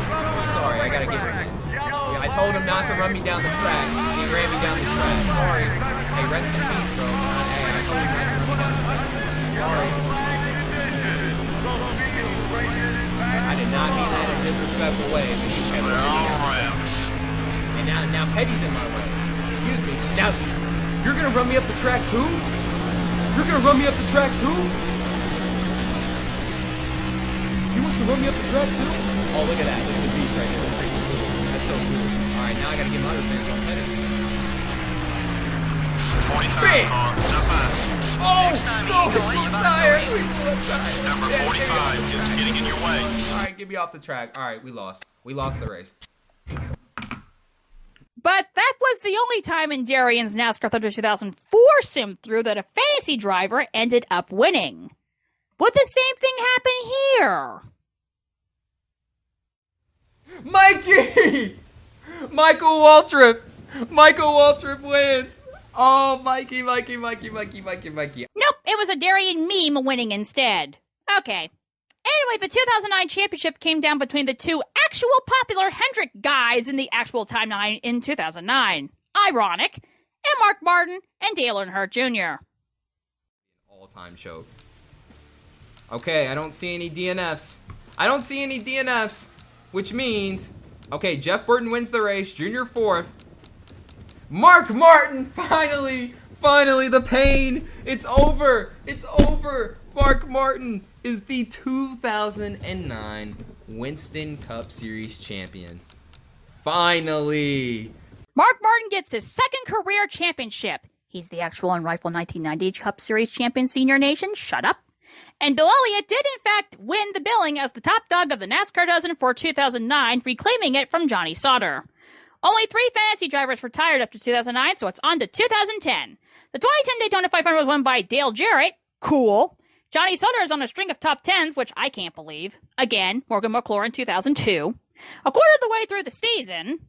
I'm sorry. I got to get rid of it. Yeah, I told him not to run me down the track. He ran me down the track. Sorry. Hey, rest in peace, bro. Hey, I told him not to run me down the track. Sorry. I did not mean that in a disrespectful way, but you kept running me down. And now Petty's in my way. Excuse me. Now, you're gonna run me up the track too? You're gonna run me up the track too? You want to run me up the track too? Oh, look at that. Look at the beat right there. That's freaking cool. That's so cool. Alright, now I gotta get my other fans on Petty. 45 car, not bad. Oh, no, I'm tired. Number 45 is getting in your way. Alright, get me off the track. Alright, we lost. We lost the race. But that was the only time in Darian's NASCAR Thunder 2004 sim-through that a fantasy driver ended up winning. Would the same thing happen here? Mikey! Michael Waltrip! Michael Waltrip wins! Oh, Mikey. Nope, it was a Darian meme winning instead. Okay. Anyway, the 2009 championship came down between the 2 actual popular Hendrick guys in the actual timeline in 2009. Ironic. And Mark Martin and Dale Earnhardt Jr. All-time choke. Okay, I don't see any DNFs. Which means, okay, Jeff Burton wins the race, Junior 4th. Mark Martin, finally, the pain. It's over. Mark Martin is the 2009 Winston Cup Series champion. Finally. Mark Martin gets his 2nd career championship. He's the actual and rightful 1990 Cup Series champion, Senior Nation. Shut up. And Bill Elliott did, in fact, win the billing as the top dog of the NASCAR dozen for 2009, reclaiming it from Johnny Sauter. Only 3 fantasy drivers retired after 2009, so it's on to 2010. The 2010 Daytona 500 was won by Dale Jarrett. Cool. Johnny Sauter is on a string of top 10s, which I can't believe. Again, Morgan McLaurin 2002. A quarter of the way through the season.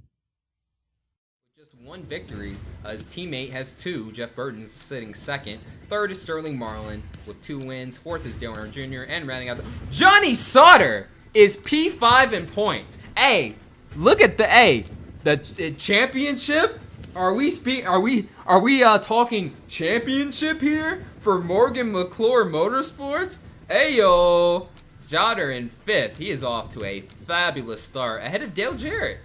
Just 1 victory. His teammate has 2. Jeff Burton's sitting 2nd. 3rd is Sterling Marlin with 2 wins. 4th is Dale Earnhardt Jr. And rounding out Johnny Sauter is P5 in points. Hey, look at the championship. Are we talking championship here for Morgan McLaurin Motorsports? Ayo, Sauter in 5th. He is off to a fabulous start ahead of Dale Jarrett.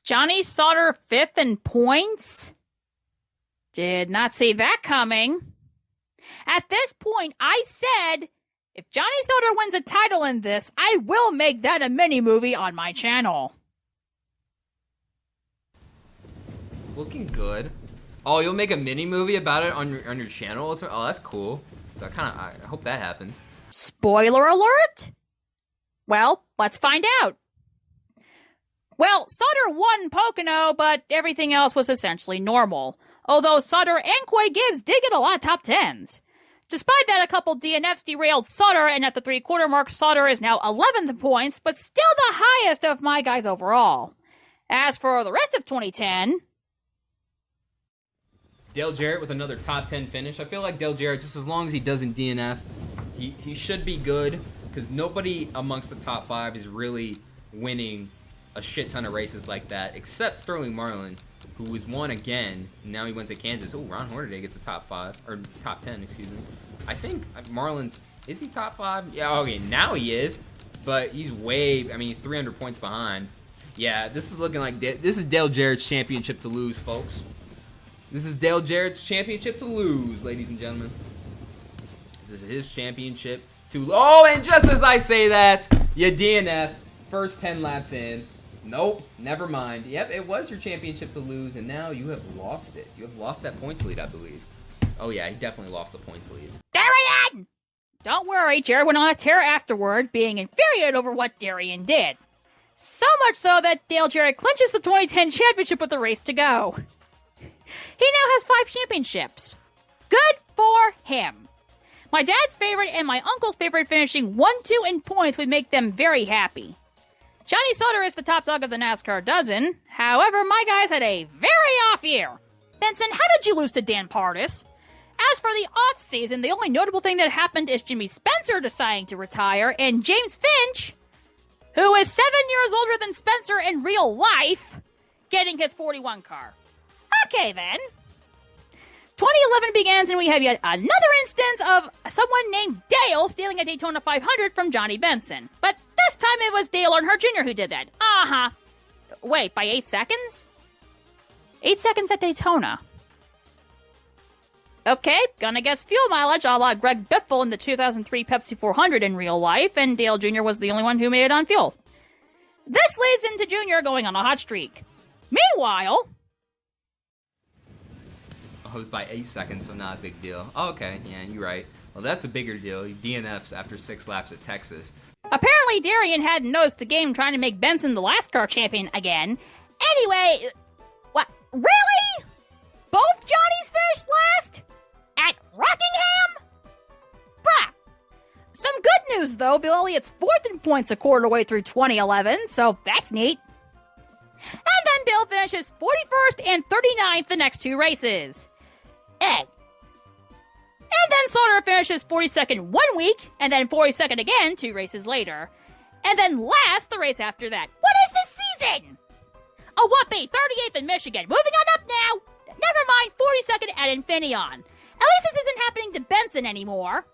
Johnny Sauter 5th in points? Did not see that coming. At this point, I said, if Johnny Sauter wins a title in this, I will make that a mini-movie on my channel. Looking good. Oh, you'll make a mini-movie about it on your channel? Oh, that's cool. So I hope that happens. Spoiler alert? Well, let's find out. Well, Sauter won Pocono, but everything else was essentially normal. Although Sauter and Coy Gibbs did get a lot of top 10s. Despite that, a couple DNFs derailed Sauter, and at the 3-quarter mark, Sauter is now 11th points, but still the highest of my guys overall. As for the rest of 2010... Dale Jarrett with another top 10 finish. I feel like Dale Jarrett, just as long as he doesn't DNF, he should be good, because nobody amongst the top 5 is really winning a shit ton of races like that, except Sterling Marlin, who was won again, and now he wins at Kansas. Oh, Ron Hornaday gets a top 5, or top 10, excuse me. I think Marlin's, is he top 5? Yeah, okay, now he is, but he's way, I mean, he's 300 points behind. Yeah, this is looking like, this is Dale Jarrett's championship to lose, folks. This is Dale Jarrett's championship to lose, ladies and gentlemen. This is his championship to, oh, and just as I say that, you DNF, first 10 laps in. Nope, never mind. Yep, it was your championship to lose, and now you have lost it. You have lost that points lead, I believe. Oh yeah, he definitely lost the points lead. Darian! Don't worry, Jarrett went on a tear afterward, being infuriated over what Darian did. So much so that Dale Jarrett clinches the 2010 championship with the race to go. He now has 5 championships. Good for him. My dad's favorite and my uncle's favorite finishing 1-2 in points would make them very happy. Johnny Sauter is the top dog of the NASCAR dozen. However, my guys had a very off year. Benson, how did you lose to Dan Pardis? As for the off-season, the only notable thing that happened is Jimmy Spencer deciding to retire, and James Finch, who is 7 years older than Spencer in real life, getting his 41 car. Okay, then. 2011 begins, and we have yet another instance of someone named Dale stealing a Daytona 500 from Johnny Benson. But this time it was Dale Earnhardt Jr. who did that. Uh-huh. Wait, by 8 seconds? 8 seconds at Daytona. Okay, gonna guess fuel mileage a la Greg Biffle in the 2003 Pepsi 400 in real life, and Dale Jr. was the only one who made it on fuel. This leads into Jr. going on a hot streak. Meanwhile... Oh, it was by 8 seconds, so not a big deal. Oh, okay, yeah, you're right. Well, that's a bigger deal. He DNFs after 6 laps at Texas. Apparently, Darian hadn't noticed the game trying to make Benson the LASCAR champion again. Anyway, what? Really? Both Johnnies finished last? At Rockingham? Bruh. Some good news, though. Bill Elliott's 4th in points a quarter way through 2011, so that's neat. And then Bill finishes 41st and 39th the next 2 races. And then Sauter finishes 42nd 1 week, and then 42nd again 2 races later. And then last the race after that. What is this season? A whoopee, 38th in Michigan. Moving on up now. Never mind, 42nd at Infineon. At least this isn't happening to Benson anymore.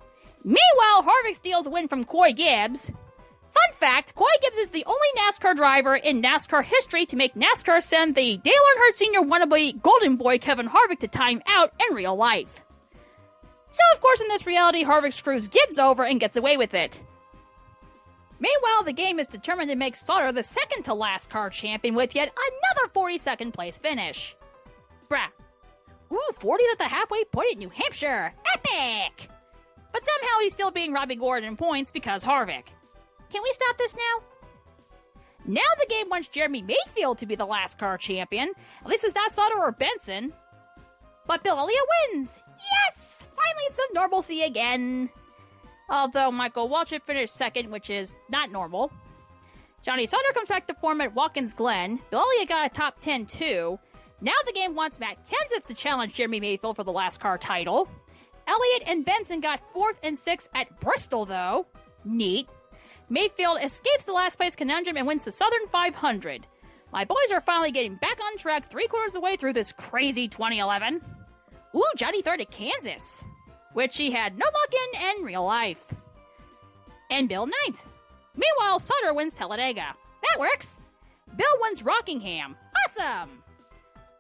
Meanwhile, Harvick steals a win from Coy Gibbs. Fun fact, Coy Gibbs is the only NASCAR driver in NASCAR history to make NASCAR send the Dale Earnhardt Sr. wannabe golden boy Kevin Harvick to time out in real life. So, of course, in this reality, Harvick screws Gibbs over and gets away with it. Meanwhile, the game is determined to make Sauter the second to last car champion with yet another 42nd place finish. Bruh. Ooh, 40th at the halfway point at New Hampshire. Epic! But somehow he's still beating Robbie Gordon in points because Harvick. Can we stop this now? Now the game wants Jeremy Mayfield to be the last car champion. At least it's not Sauter or Benson. But Bill Elliott wins! Yes! Finally some normalcy again. Although Michael Waltrip finished second, which is not normal. Johnny Sauter comes back to form at Watkins Glen. Bill Elliott got a top 10 too. Now the game wants Matt Kenseth to challenge Jeremy Mayfield for the last car title. Elliott and Benson got 4th and 6th at Bristol though. Neat. Mayfield escapes the last place conundrum and wins the Southern 500. My boys are finally getting back on track 3/4 of the way through this crazy 2011. Ooh, Johnny 3rd at Kansas, which he had no luck in real life. And Bill 9th. Meanwhile, Sauter wins Talladega. That works. Bill wins Rockingham. Awesome!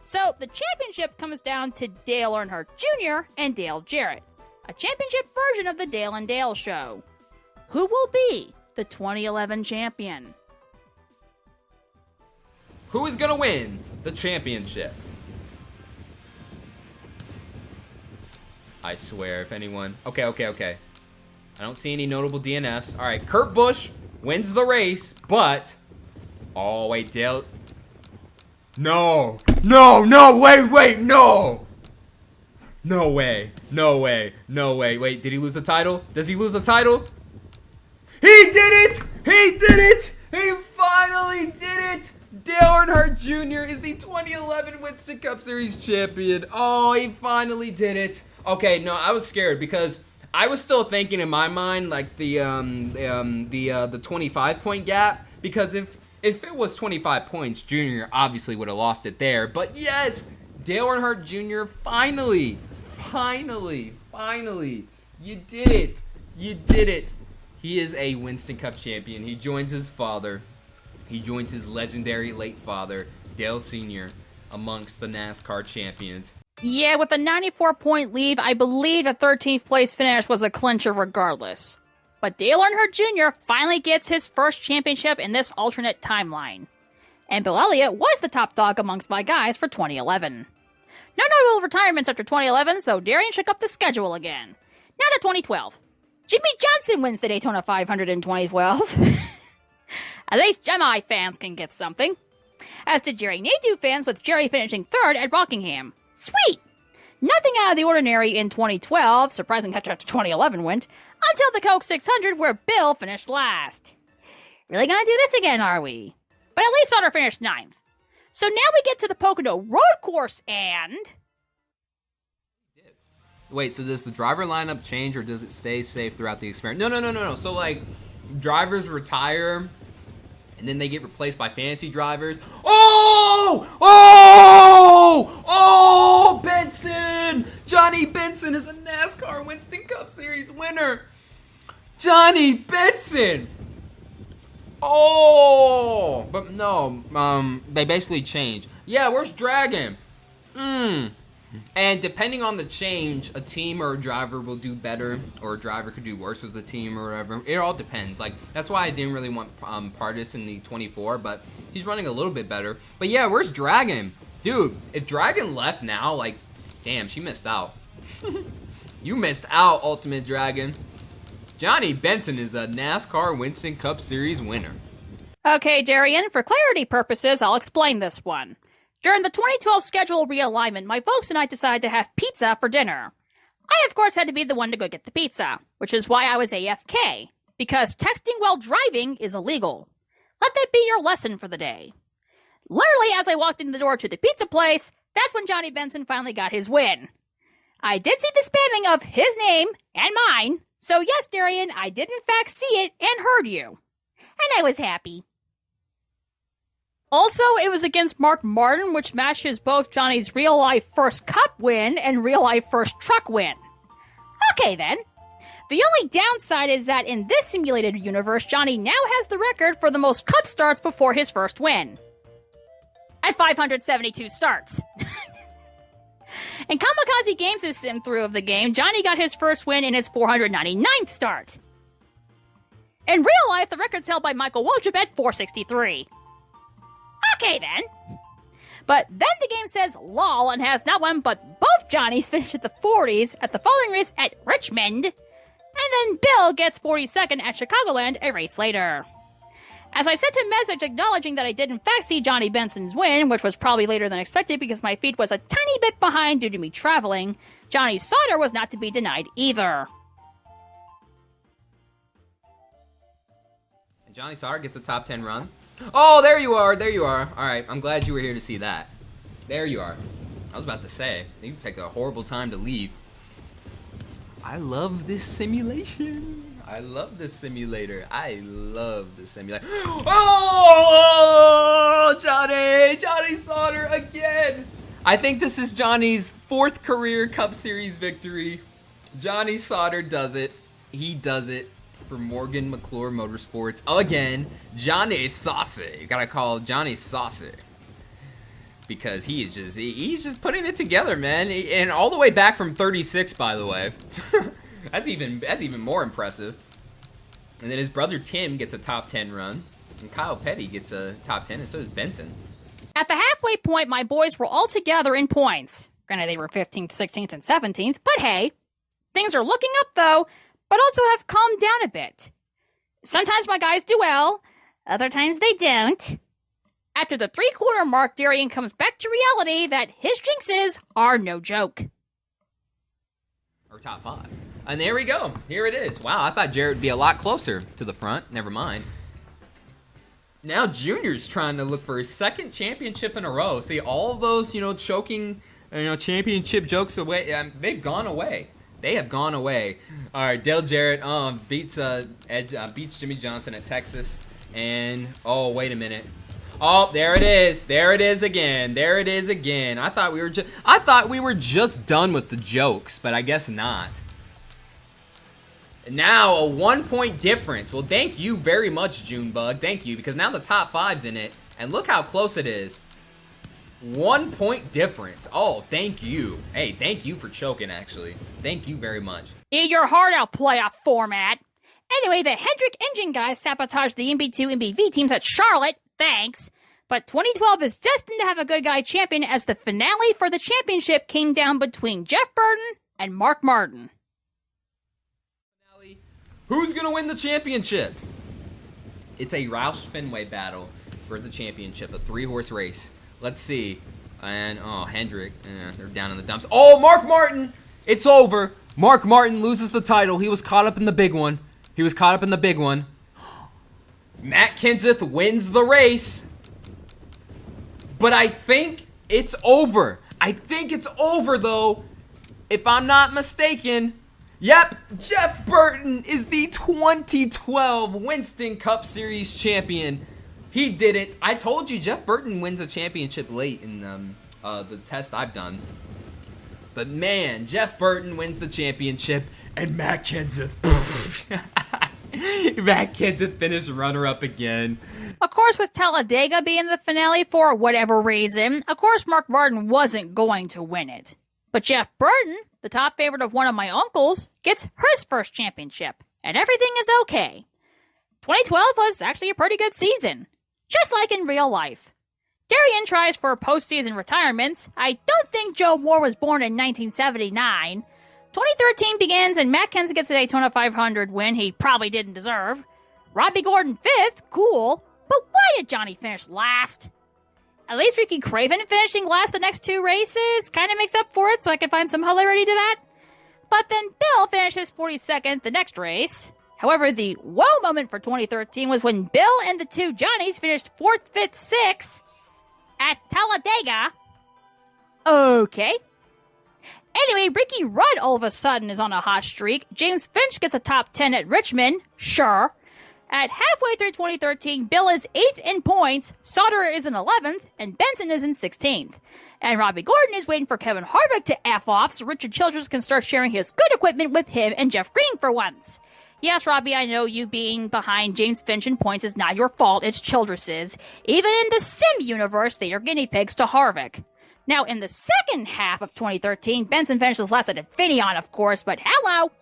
So, the championship comes down to Dale Earnhardt Jr. and Dale Jarrett. A championship version of the Dale and Dale show. Who will be the 2011 champion? Who is gonna win the championship? I swear, if anyone... Okay. I don't see any notable DNFs. All right, Kurt Busch wins the race, but... Oh, wait, Dale... No, wait, no! No way. No way. No way. Wait, did he lose the title? Does he lose the title? He did it! He did it! He finally did it! Dale Earnhardt Jr. is the 2011 Winston Cup Series champion. Oh, he finally did it. Okay, no, I was scared because I was still thinking in my mind like the 25-point gap, because if it was 25 points, Jr. obviously would have lost it there. But yes, Dale Earnhardt Jr. finally, you did it. You did it. He is a Winston Cup champion. He joins his father. He joins his legendary late father, Dale Sr., amongst the NASCAR champions. Yeah, with a 94-point lead, I believe a 13th place finish was a clincher regardless. But Dale Earnhardt Jr. finally gets his first championship in this alternate timeline. And Bill Elliott was the top dog amongst my guys for 2011. No notable retirements after 2011, so Darian shook up the schedule again. Now to 2012. Jimmie Johnson wins the Daytona 500 in 2012. At least Gemini fans can get something. As did Jerry Nadeau fans, with Jerry finishing third at Rockingham. Sweet! Nothing out of the ordinary in 2012, surprising after 2011 went, until the Coke 600 where Bill finished last. Really gonna do this again, are we? But at least Sauter finished 9th. So now we get to the Pocono Road Course and... Wait, so does the driver lineup change or does it stay safe throughout the experiment? No. So, like, drivers retire and then they get replaced by fantasy drivers. Oh, Benson! Johnny Benson is a NASCAR Winston Cup Series winner. Johnny Benson! Oh! But no, they basically change. Yeah, where's Dragon? And depending on the change, a team or a driver will do better, or a driver could do worse with the team or whatever. It all depends. Like, that's why I didn't really want Pardis in the 24, but he's running a little bit better. But yeah, where's Dragon? Dude, if Dragon left now, like, damn, she missed out. You missed out, Ultimate Dragon. Johnny Benson is a NASCAR Winston Cup Series winner. Okay, Darian, for clarity purposes, I'll explain this one. During the 2012 schedule realignment, my folks and I decided to have pizza for dinner. I, of course, had to be the one to go get the pizza, which is why I was AFK, because texting while driving is illegal. Let that be your lesson for the day. Literally, as I walked in the door to the pizza place, that's when Johnny Benson finally got his win. I did see the spamming of his name and mine, so yes, Darian, I did in fact see it and heard you. And I was happy. Also, it was against Mark Martin, which matches both Johnny's real-life first Cup win and real-life first truck win. Okay, then. The only downside is that in this simulated universe, Johnny now has the record for the most Cup starts before his first win. At 572 starts. In KamikazeGames Simthrough of the game, Johnny got his first win in his 499th start. In real life, the record's held by Michael Wojcik at 463. Okay, then. But then the game says lol and has not one but both Johnnies finish at the 40s at the following race at Richmond, and then Bill gets 42nd at Chicagoland a race later. As I sent a message acknowledging that I did in fact see Johnny Benson's win, which was probably later than expected because my feed was a tiny bit behind due to me traveling, Johnny Sauter was not to be denied either. And Johnny Sauter gets a top 10 run. Oh, there you are. All right, I'm glad you were here to see that. There you are. I was about to say, you picked a horrible time to leave. I love this simulation. I love this simulator. Oh, Johnny Sauter again. I think this is Johnny's 4th career Cup Series victory. Johnny Sauter does it. He does it. For Morgan McClure Motorsports again. Johnny Saucer. You gotta call Johnny Saucer because he's just putting it together, man. And all the way back from 36, by the way. that's even more impressive. And then his brother Tim gets a top 10 run, and Kyle Petty gets a top 10, and so does Benson. At the halfway point, my boys were all together in points. Granted, they were 15th, 16th, and 17th, but hey, things are looking up though. But also have calmed down a bit. Sometimes my guys do well, other times they don't. After the 3-quarter mark, Darian comes back to reality that his jinxes are no joke. Or top 5. And there we go. Here it is. Wow, I thought Jarrett would be a lot closer to the front. Never mind. Now Junior's trying to look for his second championship in a row. See, all of those, choking, championship jokes away, they've gone away. They have gone away. All right, Dale Jarrett beats Jimmie Johnson at Texas. And, oh, wait a minute. Oh, there it is. There it is again. There it is again. I thought we were just done with the jokes, but I guess not. Now a 1-point difference. Well, thank you very much, Junebug. Thank you, because now the top 5's in it, and look how close it is. 1 point difference. Oh, thank you. Hey, thank you for choking, actually. Thank you very much. Eat your heart out, playoff format. Anyway, the Hendrick engine guys sabotaged the MB2 MBV teams at Charlotte. Thanks. But 2012 is destined to have a good guy champion, as the finale for the championship came down between Jeff Burton and Mark Martin. Who's going to win the championship? It's a Roush Fenway battle for the championship, a 3-horse race. Let's see. And, oh, Hendrick, they're down in the dumps. Oh, Mark Martin! It's over. Mark Martin loses the title. He was caught up in the big one. Matt Kenseth wins the race. But I think it's over. I think it's over, though, if I'm not mistaken. Yep, Jeff Burton is the 2012 Winston Cup Series champion. He did it. I told you Jeff Burton wins a championship late in the test I've done. But man, Jeff Burton wins the championship, and Matt Kenseth, Matt Kenseth finished runner-up again. Of course, with Talladega being the finale for whatever reason, of course Mark Martin wasn't going to win it. But Jeff Burton, the top favorite of one of my uncles, gets his first championship, and everything is okay. 2012 was actually a pretty good season, just like in real life. Darian tries for postseason retirements. I don't think Joe Moore was born in 1979. 2013 begins, and Matt Kenseth gets a Daytona 500 win he probably didn't deserve. Robbie Gordon 5th, cool, but why did Johnny finish last? At least Ricky Craven finishing last the next 2 races kind of makes up for it, so I can find some hilarity to that. But then Bill finishes 42nd the next race. However, the whoa moment for 2013 was when Bill and the 2 Johnnies finished 4th, 5th, 6th at Talladega. Okay. Anyway, Ricky Rudd all of a sudden is on a hot streak. James Finch gets a top 10 at Richmond. Sure. At halfway through 2013, Bill is 8th in points, Sauter is in 11th, and Benson is in 16th. And Robbie Gordon is waiting for Kevin Harvick to F off so Richard Childress can start sharing his good equipment with him and Jeff Green for once. Yes, Robbie, I know you being behind James Finch in points is not your fault, it's Childress's. Even in the sim universe, they are guinea pigs to Harvick. Now, in the second half of 2013, Benson finishes last at Infineon, of course, but hello!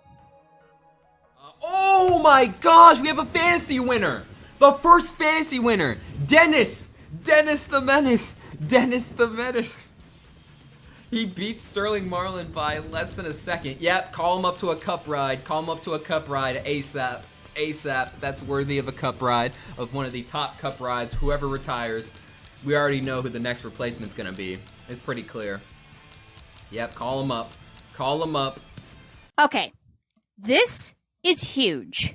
Oh my gosh, we have a fantasy winner! The first fantasy winner! Dennis the Menace! He beats Sterling Marlin by less than a second. Yep, call him up to a cup ride. ASAP. That's worthy of a cup ride, of one of the top cup rides. Whoever retires, we already know who the next replacement's gonna be. It's pretty clear. Yep, call him up. Okay, this is huge.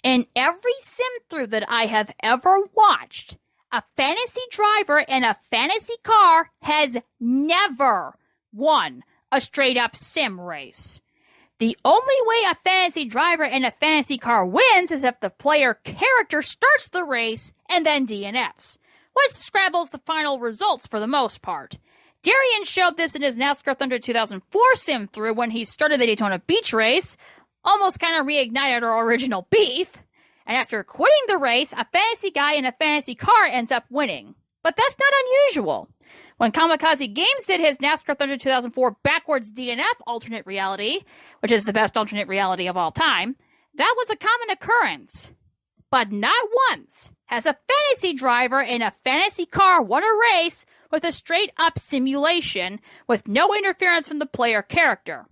In every sim-through that I have ever watched, a fantasy driver in a fantasy car has never won a straight-up sim race. The only way a fantasy driver in a fantasy car wins is if the player character starts the race and then DNFs, which scrambles the final results for the most part. Darian showed this in his NASCAR Thunder 2004 sim-through when he started the Daytona Beach race, almost kind of reignited our original beef, and after quitting the race, a fantasy guy in a fantasy car ends up winning. But that's not unusual. When KamikazeGames did his NASCAR Thunder 2004 backwards DNF alternate reality, which is the best alternate reality of all time, that was a common occurrence. But not once has a fantasy driver in a fantasy car won a race with a straight-up simulation with no interference from the player character.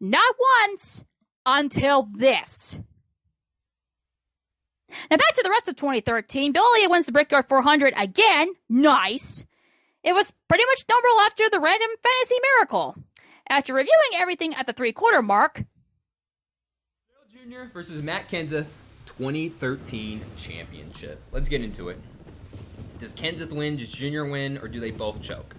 Not once. Until this. Now back to the rest of 2013. Bill Elliott wins the Brickyard 400 again. Nice. It was pretty much number after the Random Fantasy Miracle. After reviewing everything at the 3/4 mark, Jr. versus Matt Kenseth, 2013 championship. Let's get into it. Does Kenseth win, does Jr. win, or do they both choke?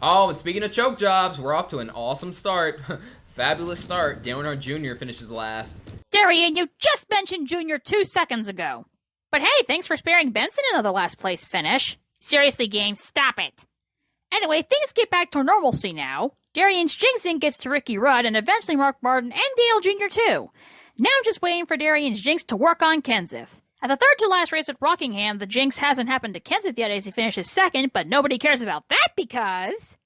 Oh, and speaking of choke jobs, we're off to an awesome start. Fabulous start. Dale Earnhardt Jr. finishes last. Darian, you just mentioned Junior 2 seconds ago. But hey, thanks for sparing Benson another last place finish. Seriously, game, stop it. Anyway, things get back to normalcy now. Darian's jinxing gets to Ricky Rudd and eventually Mark Martin and Dale Jr. too. Now I'm just waiting for Darian's jinx to work on Kenseth. At the third to last race at Rockingham, the jinx hasn't happened to Kenseth yet as he finishes second, but nobody cares about that because...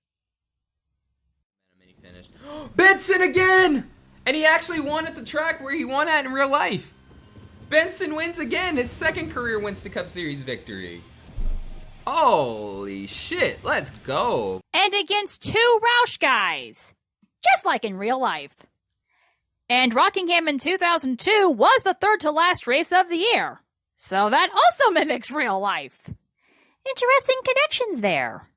Benson again! And he actually won at the track where he won at in real life. Benson wins again, his second career Winston Cup Series victory. Holy shit, let's go. And against 2 Roush guys. Just like in real life. And Rockingham in 2002 was the third to last race of the year. So that also mimics real life. Interesting connections there.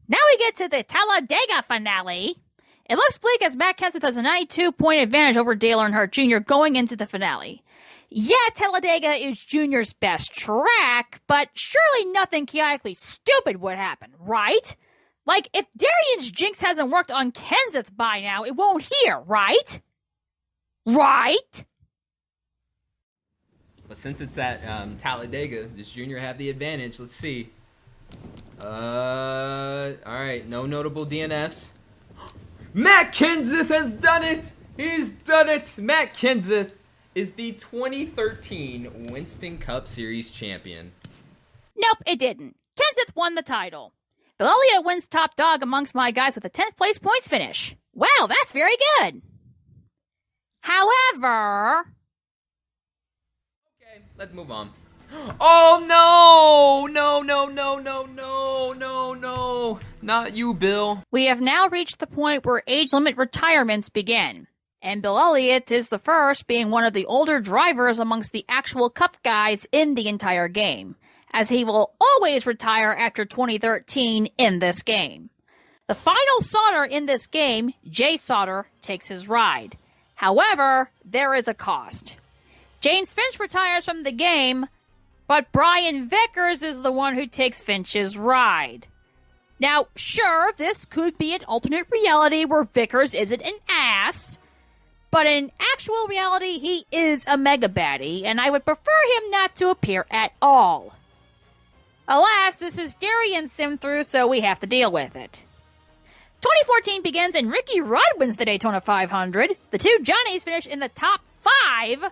Now we get to the Talladega finale. It looks bleak as Matt Kenseth has a 92-point advantage over Dale Earnhardt Jr. going into the finale. Yeah, Talladega is Junior's best track, but surely nothing chaotically stupid would happen, right? Like, if Darian's jinx hasn't worked on Kenseth by now, it won't here, right? Right? But since it's at Talladega, does Junior have the advantage? Let's see. Alright, no notable DNFs. Matt Kenseth has done it! He's done it! Matt Kenseth is the 2013 Winston Cup Series champion. Nope, it didn't. Kenseth won the title. Bill Elliott wins top dog amongst my guys with a 10th place points finish. Well, that's very good. However... Okay, let's move on. Oh no! No, no, no, no, no, no, no. Not you, Bill. We have now reached the point where age limit retirements begin. And Bill Elliott is the first, being one of the older drivers amongst the actual Cup guys in the entire game, as he will always retire after 2013 in this game. The final Sauter in this game, Jay Sauter, takes his ride. However, there is a cost. James Finch retires from the game, but Brian Vickers is the one who takes Finch's ride. Now, sure, this could be an alternate reality where Vickers isn't an ass, but in actual reality, he is a mega-baddie, and I would prefer him not to appear at all. Alas, this is Darian Simthrough, so we have to deal with it. 2014 begins and Ricky Rudd wins the Daytona 500. The 2 Johnnies finish in the top 5.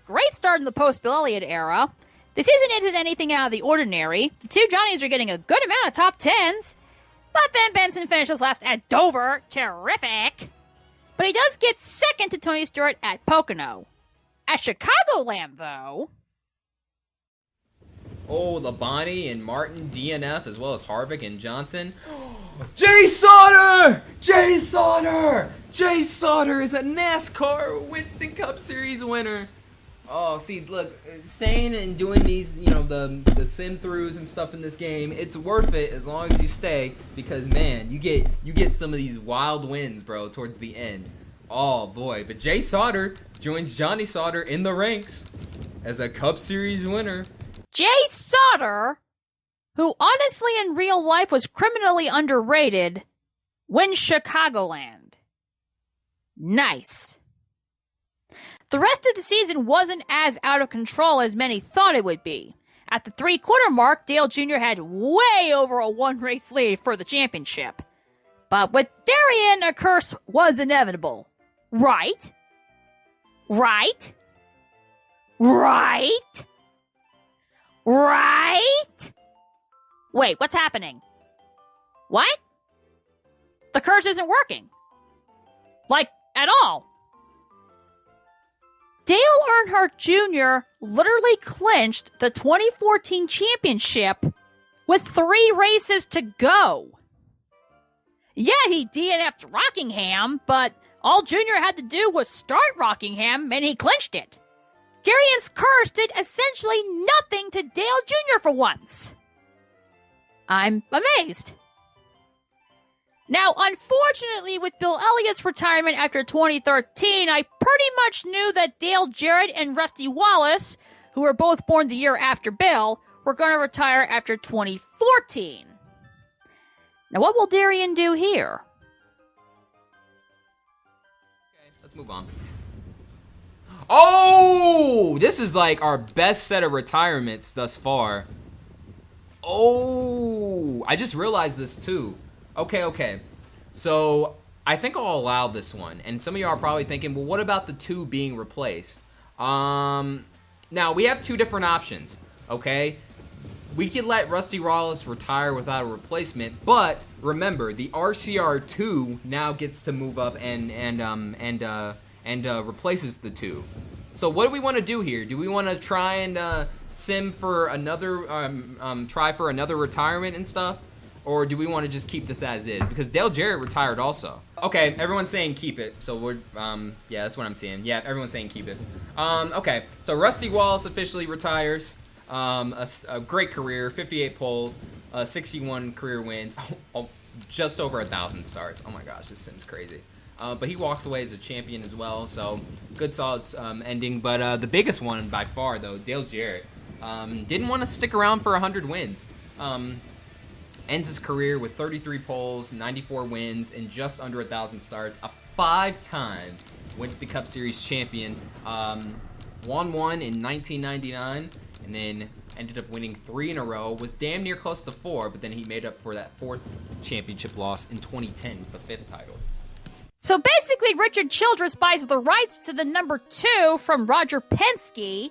Great start in the post-Bill Elliott era. The season isn't anything out of the ordinary. The 2 Johnnies are getting a good amount of top 10s. But then Benson finishes last at Dover. Terrific. But he does get second to Tony Stewart at Pocono. At Chicagoland, though... Oh, Labonte and Martin, DNF, as well as Harvick and Johnson. Jay Sauter! Jay Sauter! Jay Sauter is a NASCAR Winston Cup Series winner. Oh, see, look, staying and doing these, you know, the simthroughs and stuff in this game, it's worth it as long as you stay, because man, you get some of these wild wins, bro, towards the end. Oh boy, but Jay Sauter joins Johnny Sauter in the ranks as a Cup Series winner. Jay Sauter, who honestly in real life was criminally underrated, wins Chicagoland. Nice. The rest of the season wasn't as out of control as many thought it would be. At the 3/4 mark, Dale Jr. had way over a 1-race lead for the championship. But with Darian, a curse was inevitable. Right? Right? Right? Right? Wait, what's happening? What? The curse isn't working. Like, at all. Dale Earnhardt Jr. literally clinched the 2014 championship with 3 races to go. Yeah, he DNF'd Rockingham, but all Jr. had to do was start Rockingham and he clinched it. Darian's curse did essentially nothing to Dale Jr. for once. I'm amazed. Now, unfortunately, with Bill Elliott's retirement after 2013, I pretty much knew that Dale Jarrett and Rusty Wallace, who were both born the year after Bill, were going to retire after 2014. Now, what will Darian do here? Okay, let's move on. Oh, this is like our best set of retirements thus far. Oh, I just realized this too. Okay. So I think I'll allow this one. And some of y'all are probably thinking, well, what about the two being replaced? Now we have two different options. Okay, we could let Rusty Wallace retire without a replacement, but remember the RCR2 now gets to move up and replaces the two. So what do we want to do here? Do we want to try and sim for another try for another retirement and stuff, or do we want to just keep this as is? Because Dale Jarrett retired also. Okay, everyone's saying keep it. So we're yeah, that's what I'm seeing. Yeah, everyone's saying keep it. Okay, so Rusty Wallace officially retires. A great career, 58 poles, 61 career wins, just over 1,000 starts. Oh my gosh, this sim's crazy. But he walks away as a champion as well, so good solid ending. But the biggest one by far, though, Dale Jarrett, didn't want to stick around for 100 wins. Ends his career with 33 poles, 94 wins, and just under 1,000 starts. A 5-time Winston Cup Series champion. Won one in 1999, and then ended up winning 3 in a row. Was damn near close to 4, but then he made up for that 4th championship loss in 2010 with the 5th title. So basically, Richard Childress buys the rights to the number 2 from Roger Penske,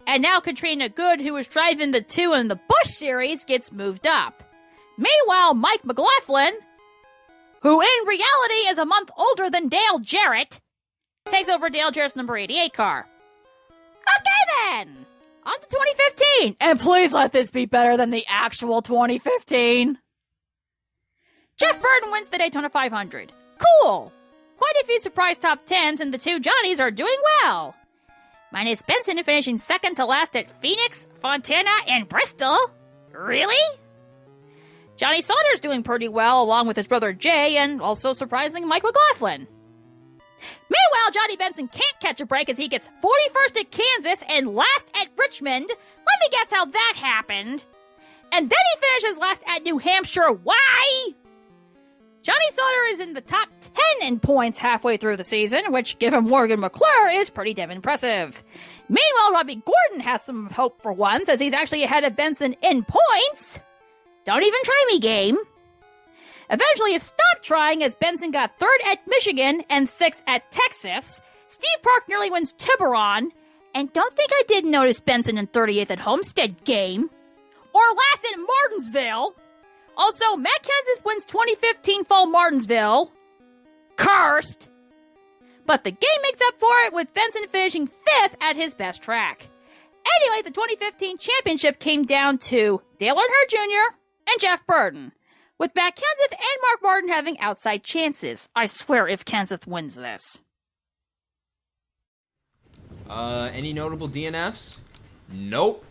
and now Katrina Good, who was driving the 2 in the Busch Series, gets moved up. Meanwhile, Mike McLaughlin, who in reality is a month older than Dale Jarrett, takes over Dale Jarrett's number 88 car. Okay then, on to 2015, and please let this be better than the actual 2015. Jeff Burton wins the Daytona 500. Cool! Quite a few surprise top 10s, and the two Johnnies are doing well. Minus Benson finishing second to last at Phoenix, Fontana, and Bristol. Really? Johnny Sauter's doing pretty well, along with his brother Jay, and also surprisingly Mike McLaughlin. Meanwhile, Johnny Benson can't catch a break as he gets 41st at Kansas and last at Richmond. Let me guess how that happened. And then he finishes last at New Hampshire. Why? Johnny Sauter is in the top 10 in points halfway through the season, which, given Morgan McClure, is pretty damn impressive. Meanwhile, Robbie Gordon has some hope for once, as he's actually ahead of Benson in points. Don't even try me, game. Eventually, it stopped trying as Benson got 3rd at Michigan and 6th at Texas. Steve Park nearly wins Tiburon. And don't think I didn't notice Benson in 38th at Homestead, game. Or last at Martinsville. Also, Matt Kenseth wins 2015 Fall Martinsville. Cursed. But the game makes up for it with Benson finishing 5th at his best track. Anyway, the 2015 championship came down to Dale Earnhardt Jr. and Jeff Burton, with Matt Kenseth and Mark Martin having outside chances. I swear if Kenseth wins this. Any notable DNFs? Nope.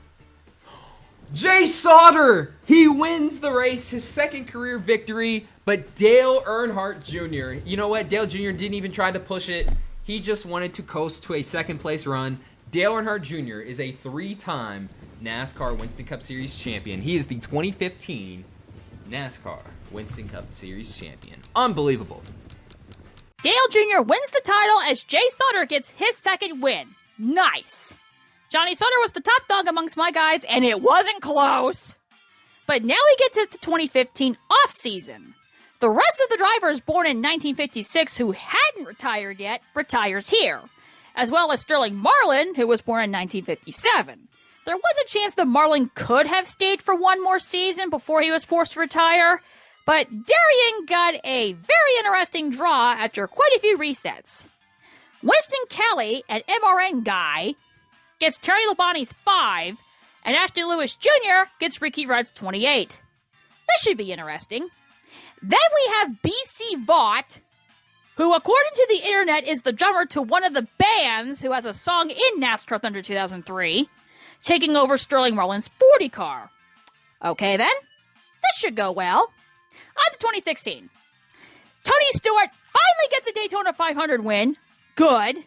Jay Sauter! He wins the race, his 2nd career victory, but Dale Earnhardt Jr., you know what? Dale Jr. didn't even try to push it. He just wanted to coast to a 2nd place run. Dale Earnhardt Jr. is a 3-time NASCAR Winston Cup Series champion. He is the 2015 NASCAR Winston Cup Series champion. Unbelievable. Dale Jr. wins the title as Jay Sauter gets his 2nd win. Nice. Johnny Sauter was the top dog amongst my guys, and it wasn't close. But now we get to the 2015 off-season. The rest of the drivers born in 1956 who hadn't retired yet retires here, as well as Sterling Marlin, who was born in 1957. There was a chance that Marlin could have stayed for one more season before he was forced to retire, but Darian got a very interesting draw after quite a few resets. Winston Kelly, an MRN guy, gets Terry Labonte's 5, and Ashley Lewis Jr. gets Ricky Rudd's 28. This should be interesting. Then we have BC Vaught, who, according to the internet, is the drummer to one of the bands who has a song in NASCAR Thunder 2003, taking over Sterling Marlin's 40 car. Okay then, this should go well. On to 2016. Tony Stewart finally gets a Daytona 500 win. Good.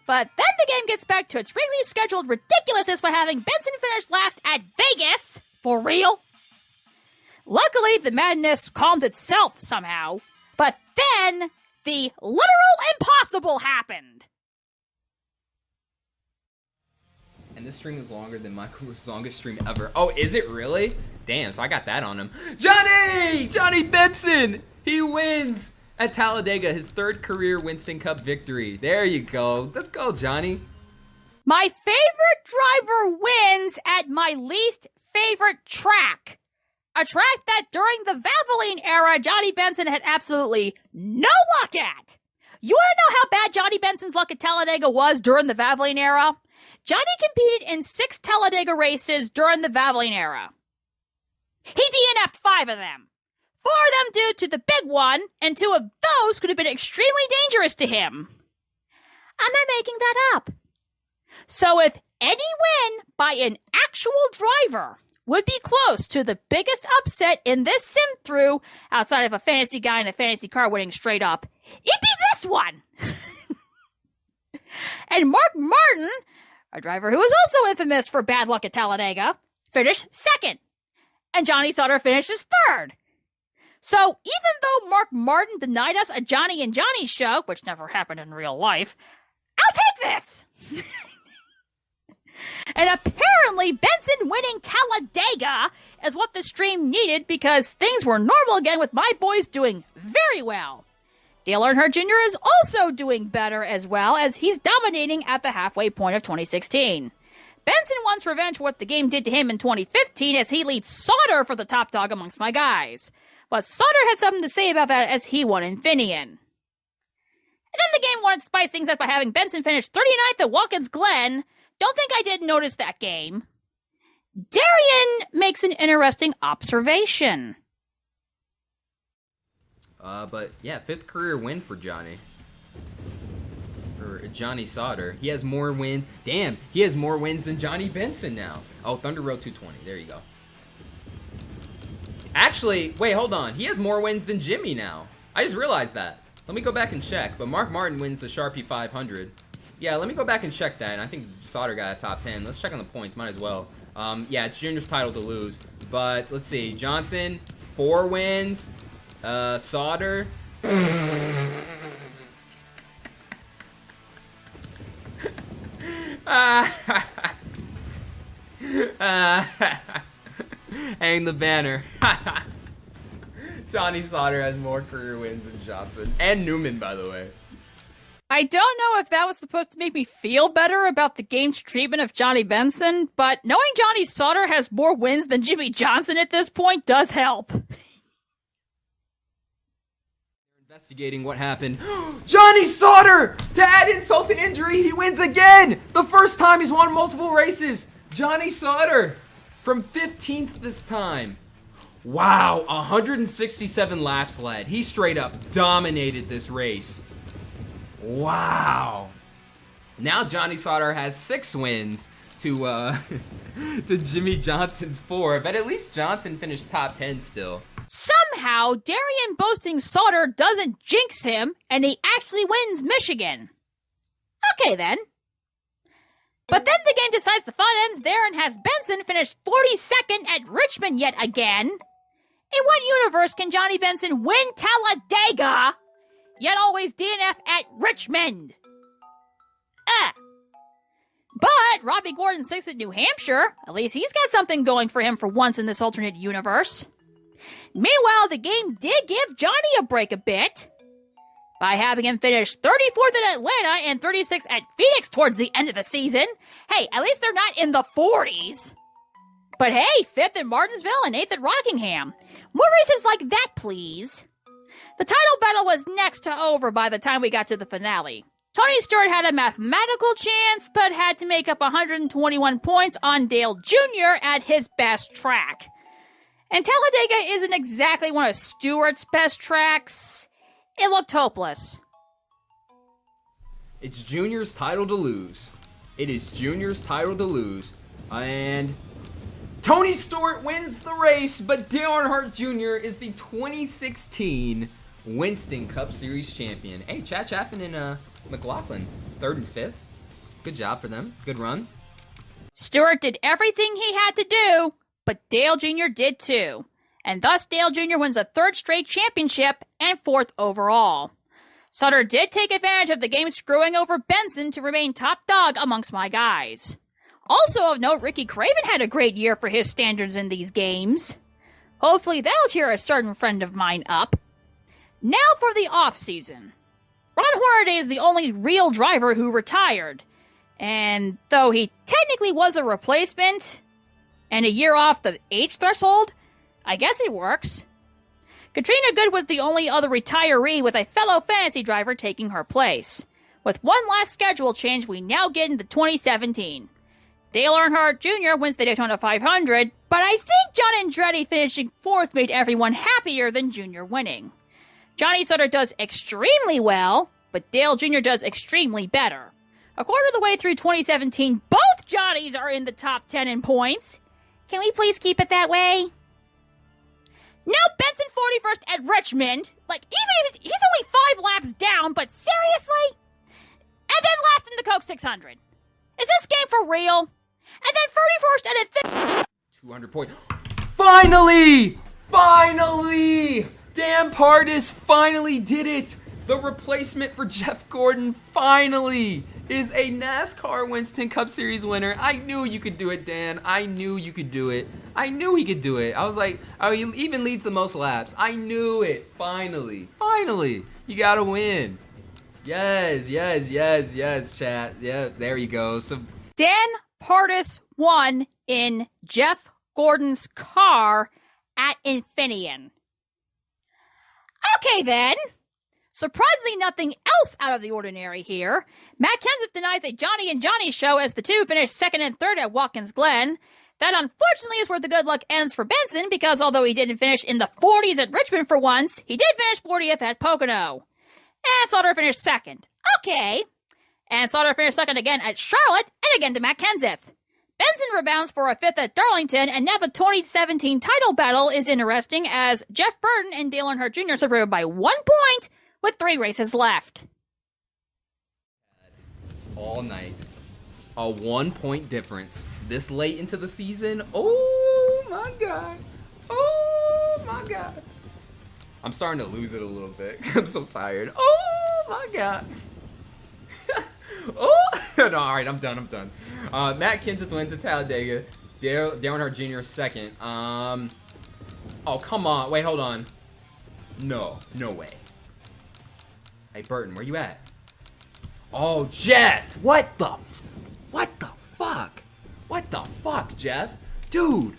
But then the game gets back to its regularly scheduled ridiculousness by having Benson finish last at Vegas. For real? Luckily, the madness calmed itself somehow. But then, the literal impossible happened. And this stream is longer than my longest stream ever. Oh, is it really? Damn, so I got that on him. Johnny Benson! He wins at Talladega, his 3rd career Winston Cup victory. There you go. Let's go, Johnny. My favorite driver wins at my least favorite track. A track that during the Valvoline era, Johnny Benson had absolutely no luck at. You want to know how bad Johnny Benson's luck at Talladega was during the Valvoline era? Johnny competed in 6 Talladega races during the Valvoline era. He DNF'd 5 of them. 4 of them due to the big one, and 2 of those could have been extremely dangerous to him. I'm not making that up. So if any win by an actual driver would be close to the biggest upset in this sim-through, outside of a fantasy guy in a fantasy car winning straight up, it'd be this one! And Mark Martin, a driver who is also infamous for bad luck at Talladega, finished 2nd. And Johnny Sauter finishes 3rd. So even though Mark Martin denied us a Johnny and Johnny show, which never happened in real life, I'll take this! And apparently Benson winning Talladega is what the stream needed because things were normal again with my boys doing very well. Dale Earnhardt Jr. is also doing better as well as he's dominating at the halfway point of 2016. Benson wants revenge for what the game did to him in 2015 as he leads Sauter for the top dog amongst my guys. But Sauter had something to say about that as he won Infineon. And then the game wanted to spice things up by having Benson finish 39th at Watkins Glen. Don't think I didn't notice that game. Darian makes an interesting observation. But yeah, 5th career win for Johnny. For Johnny Sauter. He has more wins. Damn, he has more wins than Johnny Benson now. Oh, Thunder Road 220. There you go. Actually, wait, hold on. He has more wins than Jimmie now. I just realized that. Let me go back and check. But Mark Martin wins the Sharpie 500. Yeah, let me go back and check that. I think Sauter got a top 10. Let's check on the points. Might as well. Yeah, it's Junior's title to lose. But let's see. Johnson, 4 wins. Sauter. Hang the banner. Johnny Sauter has more career wins than Johnson. And Newman, by the way. I don't know if that was supposed to make me feel better about the game's treatment of Johnny Benson, but knowing Johnny Sauter has more wins than Jimmie Johnson at this point does help. Investigating what happened. Johnny Sauter! To add insult to injury, he wins again! The first time he's won multiple races. Johnny Sauter from 15th this time. Wow, 167 laps led. He straight up dominated this race. Wow. Now Johnny Sauter has 6 wins to to Jimmie Johnson's 4, but at least Johnson finished top 10 still. Somehow, Darian boasting Sauter doesn't jinx him, and he actually wins Michigan. Okay then. But then the game decides the fun ends there and has Benson finish 42nd at Richmond yet again. In what universe can Johnny Benson win Talladega, yet always DNF at Richmond? But Robbie Gordon 6th at New Hampshire. At least he's got something going for him for once in this alternate universe. Meanwhile, the game did give Johnny a break a bit by having him finish 34th at Atlanta and 36th at Phoenix towards the end of the season. Hey, at least they're not in the 40s. But hey, 5th at Martinsville and 8th at Rockingham. More races like that, please. The title battle was next to over by the time we got to the finale. Tony Stewart had a mathematical chance, but had to make up 121 points on Dale Jr. at his best track. And Talladega isn't exactly one of Stewart's best tracks. It looked hopeless. It's Junior's title to lose. It is Junior's title to lose. And Tony Stewart wins the race, but Dale Earnhardt Jr. is the 2016 Winston Cup Series champion. Hey, Chad Chaffin and McLaughlin, 3rd and 5th. Good job for them. Good run. Stewart did everything he had to do, but Dale Jr. did too. And thus Dale Jr. wins a 3rd straight championship and 4th overall. Sauter did take advantage of the game screwing over Benson to remain top dog amongst my guys. Also of note, Ricky Craven had a great year for his standards in these games. Hopefully that'll cheer a certain friend of mine up. Now for the off-season. Ron Hornaday is the only real driver who retired. And though he technically was a replacement, and a year off the age threshold, I guess it works. Katrina Good was the only other retiree with a fellow fantasy driver taking her place. With one last schedule change, we now get into 2017. Dale Earnhardt Jr. wins the Daytona 500, but I think John Andretti finishing 4th made everyone happier than Jr. winning. Johnny Sauter does extremely well, but Dale Jr. does extremely better. A quarter of the way through 2017, both Johnnies are in the top 10 in points. Can we please keep it that way? Now Benson 41st at Richmond. Even if he's only 5 laps down, but seriously? And then last in the Coke 600. Is this game for real? And then 31st and at 200 points. Finally! Finally! Dan Pardis finally did it! The replacement for Jeff Gordon finally is a NASCAR Winston Cup Series winner. I knew you could do it, Dan. I knew you could do it. I knew he could do it. I was like, oh, he even leads the most laps. I knew it. Finally. Finally. You gotta win. Yes, yes, yes, yes, chat. Yeah, there you go. So Dan Pardis won in Jeff Gordon's car at Infineon. Okay, then. Surprisingly, nothing else out of the ordinary here. Matt Kenseth denies a Johnny and Johnny show as the two finished 2nd and 3rd at Watkins Glen. That unfortunately is where the good luck ends for Benson, because although he didn't finish in the 40s at Richmond for once, he did finish 40th at Pocono. And Sauter finished 2nd. Okay. And Sauter finished 2nd again at Charlotte, and again to Matt Kenseth. Benson rebounds for a 5th at Darlington, and now the 2017 title battle is interesting as Jeff Burton and Dale Earnhardt Jr. separated by 1 point with 3 races left. all night. A 1 point difference this late into the season. Oh my God. Oh my God. I'm starting to lose it a little bit. I'm so tired. Oh my God. Oh no, all right, I'm done. Matt Kenseth wins at Talladega. Dale Earnhardt Jr. second. Oh, come on. Wait, hold on. No way. Hey, Burton, where you at? Oh, Jeff. What the fuck? What the fuck, Jeff? Dude.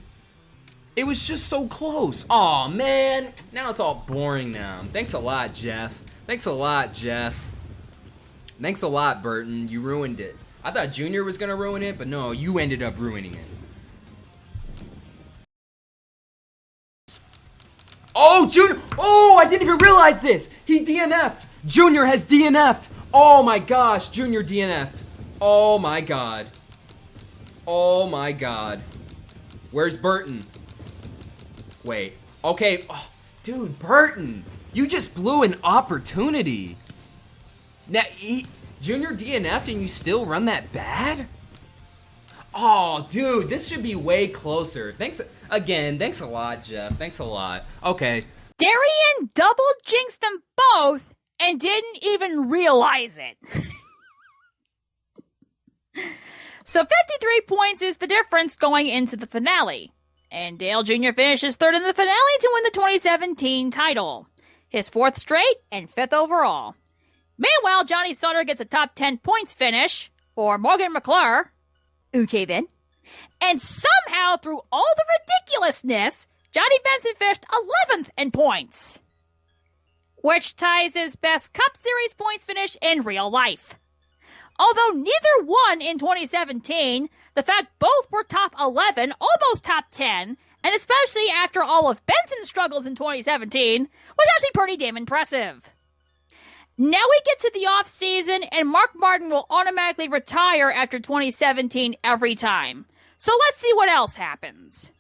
It was just so close. Aw, man. Now it's all boring now. Thanks a lot, Jeff. Thanks a lot, Burton. You ruined it. I thought Junior was going to ruin it, but no, you ended up ruining it. Oh, Junior. Oh, I didn't even realize this. He DNF'd. Junior has DNF'd. Oh my gosh, Junior DNF'd. Oh my God. Oh my God. Where's Burton? Wait. Okay. Oh, dude, Burton. You just blew an opportunity. Now, Junior DNF'd and you still run that bad? Oh, dude, this should be way closer. Thanks a lot, Jeff. Thanks a lot. Okay. Darian double jinxed them both and didn't even realize it. So 53 points is the difference going into the finale. And Dale Jr. finishes third in the finale to win the 2017 title. His fourth straight and fifth overall. Meanwhile, Johnny Sauter gets a top 10 points finish for Morgan McClure. Okay then. And somehow, through all the ridiculousness, Johnny Benson finished 11th in points, which ties his best Cup Series points finish in real life. Although neither won in 2017, the fact both were top 11, almost top 10, and especially after all of Benson's struggles in 2017, was actually pretty damn impressive. Now we get to the off-season, and Mark Martin will automatically retire after 2017 every time. So let's see what else happens.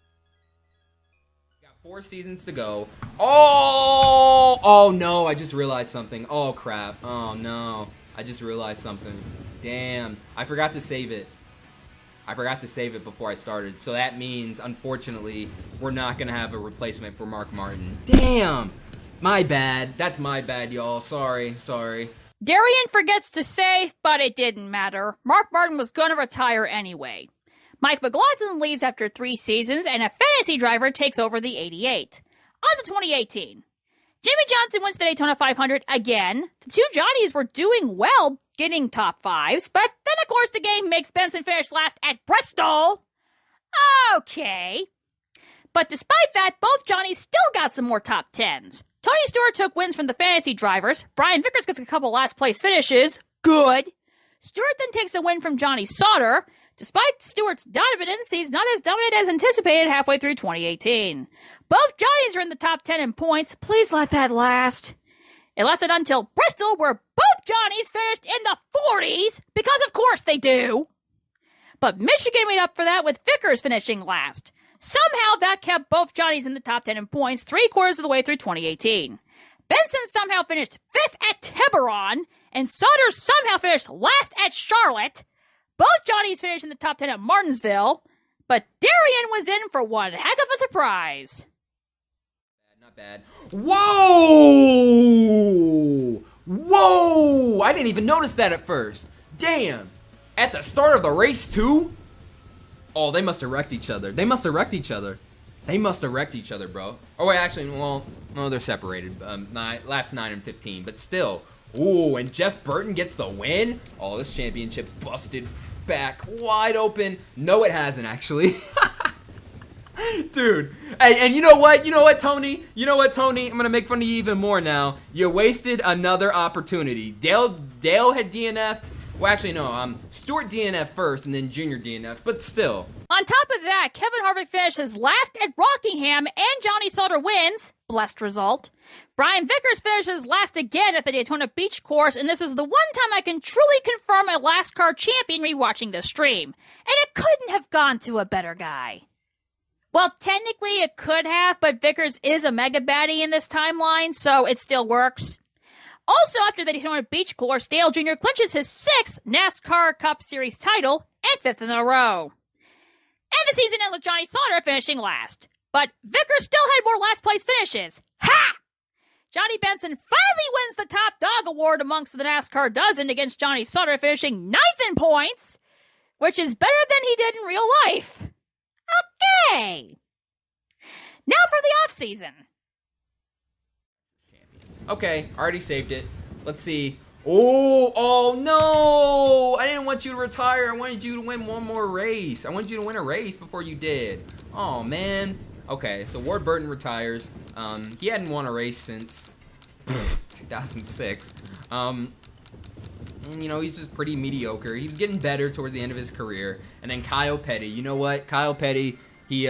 4 seasons to go. Oh no, I just realized something. Oh crap. Oh no. I just realized something. Damn. I forgot to save it. Before I started. So that means, unfortunately, we're not going to have a replacement for Mark Martin. Damn. My bad. That's my bad, y'all. Sorry. Darian forgets to save, but it didn't matter. Mark Martin was going to retire anyway. Mike McLaughlin leaves after 3 seasons, and a fantasy driver takes over the 88. On to 2018. Jimmie Johnson wins the Daytona 500 again. The two Johnnies were doing well, getting top 5s, but then of course the game makes Benson finish last at Bristol. Okay. But despite that, both Johnnies still got some more top 10s. Tony Stewart took wins from the fantasy drivers. Brian Vickers gets a couple last place finishes. Good. Stewart then takes a win from Johnny Sauter. Despite Stewart's dominance, he's not as dominant as anticipated halfway through 2018. Both Johnnies are in the top 10 in points. Please let that last. It lasted until Bristol, where both Johnnies finished in the 40s, because of course they do. But Michigan made up for that with Vickers finishing last. Somehow that kept both Johnnies in the top 10 in points 3/4 of the way through 2018. Benson somehow finished 5th at Tiburon, and Sauter somehow finished last at Charlotte. Both Johnnies finished in the top 10 at Martinsville, but Darian was in for one heck of a surprise. Not bad. Whoa! I didn't even notice that at first. Damn. At the start of the race, too? Oh, they must have wrecked each other. Bro. Oh, wait, actually, well, no, they're separated. Laps 9 and 15, but still. Ooh, and Jeff Burton gets the win? Oh, this championship's busted back wide open. No, it hasn't, actually. Dude. Hey, and you know what, Tony? I'm going to make fun of you even more now. You wasted another opportunity. Dale had DNF'd. Well, actually, no. Stewart DNF first, and then Junior DNF, but still. On top of that, Kevin Harvick finishes last at Rockingham, and Johnny Sauter wins. Blessed result. Brian Vickers finishes last again at the Daytona Beach course, and this is the one time I can truly confirm a NASCAR champion rewatching the stream. And it couldn't have gone to a better guy. Well, technically it could have, but Vickers is a mega-baddie in this timeline, so it still works. Also, after the Daytona Beach course, Dale Jr. clinches his 6th NASCAR Cup Series title and 5th in a row. And the season ends with Johnny Sauter finishing last. But Vickers still had more last place finishes. Ha! Johnny Benson finally wins the Top Dog Award amongst the NASCAR dozen against Johnny Sauter finishing 9th in points, which is better than he did in real life. Okay. Now for the off-season. Okay, already saved it. Let's see. Oh no! I didn't want you to retire. I wanted you to win one more race. I wanted you to win a race before you did. Oh, man. Okay, so Ward Burton retires. He hadn't won a race since 2006. And, he's just pretty mediocre. He was getting better towards the end of his career. And then Kyle Petty. You know what? Kyle Petty, he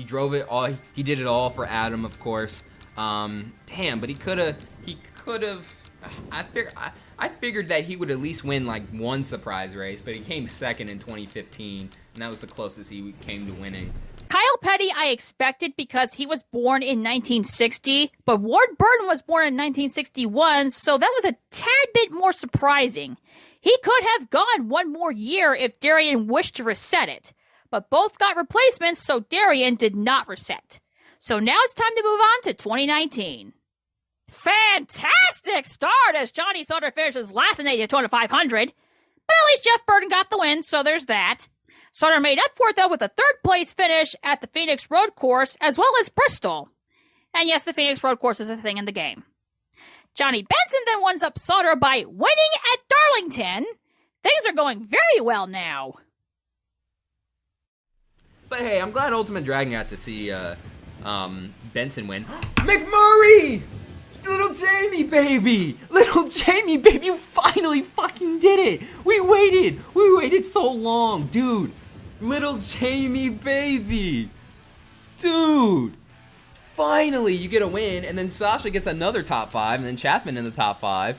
drove it all. He did it all for Adam, of course. Damn, but he could have. I figured that he would at least win like one surprise race, but he came second in 2015, and that was the closest he came to winning. Kyle Petty I expected because he was born in 1960, but Ward Burton was born in 1961, so that was a tad bit more surprising. He could have gone one more year if Darian wished to reset it, but both got replacements, so Darian did not reset. So now it's time to move on to 2019. Fantastic start as Johnny Sauter finishes last in the Daytona 500, but at least Jeff Burton got the win, so there's that. Sauter made up for it, though, with a 3rd place finish at the Phoenix Road Course, as well as Bristol. And yes, the Phoenix Road Course is a thing in the game. Johnny Benson then ones up Sauter by winning at Darlington. Things are going very well now. But hey, I'm glad Ultimate Dragon got to see Benson win. McMurray! Little Jamie, baby! Little Jamie, baby, you finally fucking did it! We waited so long, dude! Little Jamie, baby! Dude! Finally, you get a win, and then Sasha gets another top 5, and then Chapman in the top 5.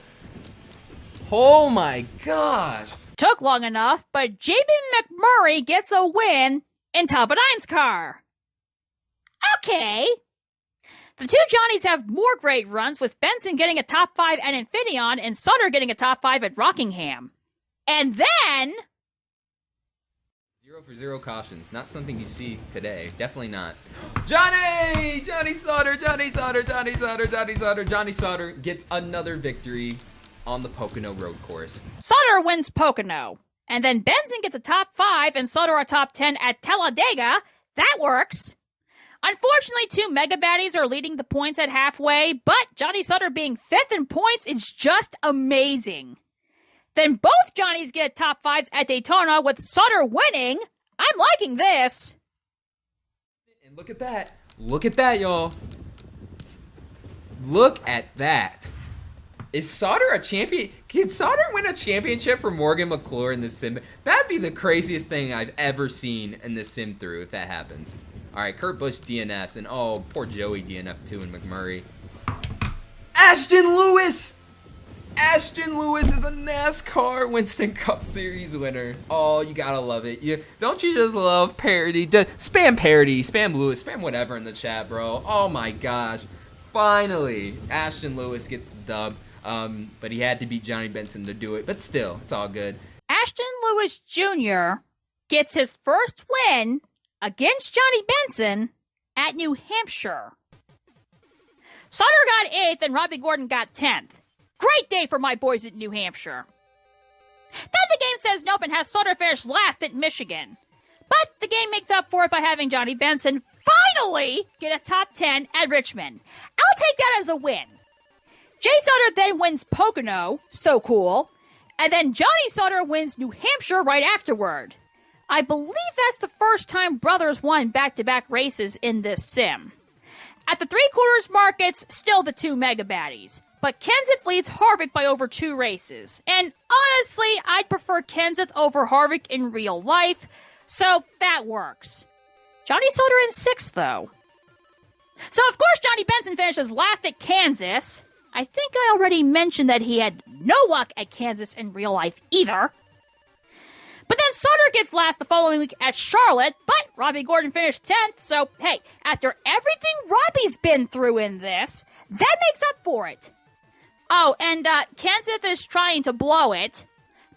Oh my gosh! Took long enough, but Jamie McMurray gets a win in Top of Nine's car. Okay. The two Johnnies have more great runs, with Benson getting a top 5 at Infineon and Sauter getting a top 5 at Rockingham. And then... 0 for 0 cautions. Not something you see today. Definitely not. Johnny! Johnny Sauter, Johnny Sauter, Johnny Sauter, Johnny Sauter. Johnny Sauter gets another victory on the Pocono Road Course. Sauter wins Pocono. And then Benson gets a top 5 and Sauter a top 10 at Talladega. That works. Unfortunately, two mega-baddies are leading the points at halfway, but Johnny Sauter being 5th in points is just amazing. Then both Johnnies get top 5s at Daytona, with Sauter winning. I'm liking this. And look at that. Look at that, y'all. Look at that. Is Sauter a champion? Can Sauter win a championship for Morgan McClure in this sim? That'd be the craziest thing I've ever seen in this sim through if that happens. All right, Kurt Busch DNFs, and oh, poor Joey DNF too in McMurray. Ashton Lewis! Ashton Lewis is a NASCAR Winston Cup Series winner. Oh, you gotta love it. Don't you just love parody? Spam parody, spam Lewis, spam whatever in the chat, bro. Oh my gosh. Finally, Ashton Lewis gets the dub. But he had to beat Johnny Benson to do it. But still, it's all good. Ashton Lewis Jr. gets his first win against Johnny Benson at New Hampshire. Sauter got 8th and Robbie Gordon got 10th. Great day for my boys at New Hampshire. Then the game says nope and has Sauter finish last at Michigan. But the game makes up for it by having Johnny Benson finally get a top 10 at Richmond. I'll take that as a win. Jay Sauter then wins Pocono, so cool, and then Johnny Sauter wins New Hampshire right afterward. I believe that's the first time brothers won back-to-back races in this sim. At the 3/4 mark, it's still the two mega-baddies, but Kenseth leads Harvick by over 2 races. And honestly, I'd prefer Kenseth over Harvick in real life, so that works. Johnny Sauter in 6th, though. So of course Johnny Benson finishes last at Kansas. I think I already mentioned that he had no luck at Kansas in real life either. But then Sauter gets last the following week at Charlotte, but Robbie Gordon finished 10th, so hey, after everything Robbie's been through in this, that makes up for it. Oh, and Kenseth is trying to blow it,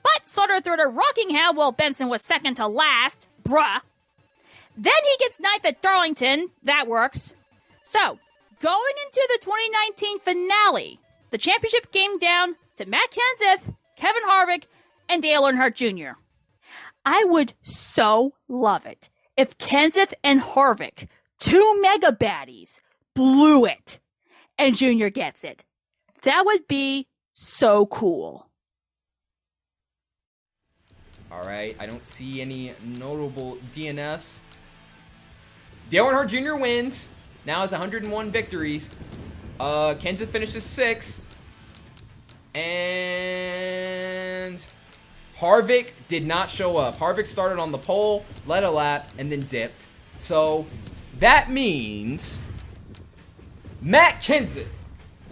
but Sauter threw to Rockingham while Benson was second to last. Bruh. Then he gets 9th at Darlington. That works. So, going into the 2019 finale, the championship came down to Matt Kenseth, Kevin Harvick, and Dale Earnhardt Jr. I would so love it if Kenseth and Harvick, two mega baddies, blew it, and Jr. gets it. That would be so cool. All right, I don't see any notable DNFs. Dale Earnhardt Jr. wins. Now has 101 victories. Kenseth finishes 6th. And Harvick did not show up. Harvick started on the pole, led a lap, and then dipped. So that means Matt Kenseth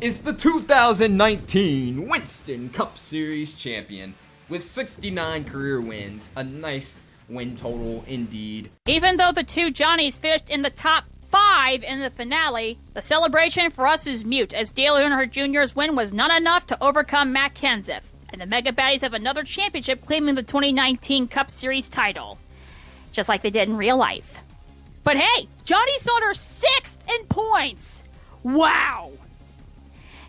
is the 2019 Winston Cup Series champion with 69 career wins. A nice win total indeed. Even though the two Johnnies finished in the top 5 in the finale, the celebration for us is mute, as Dale Earnhardt Jr.'s win was not enough to overcome Matt Kenseth. And the Mega Baddies have another championship, claiming the 2019 Cup Series title. Just like they did in real life. But hey, Johnny Sauter 6th in points! Wow!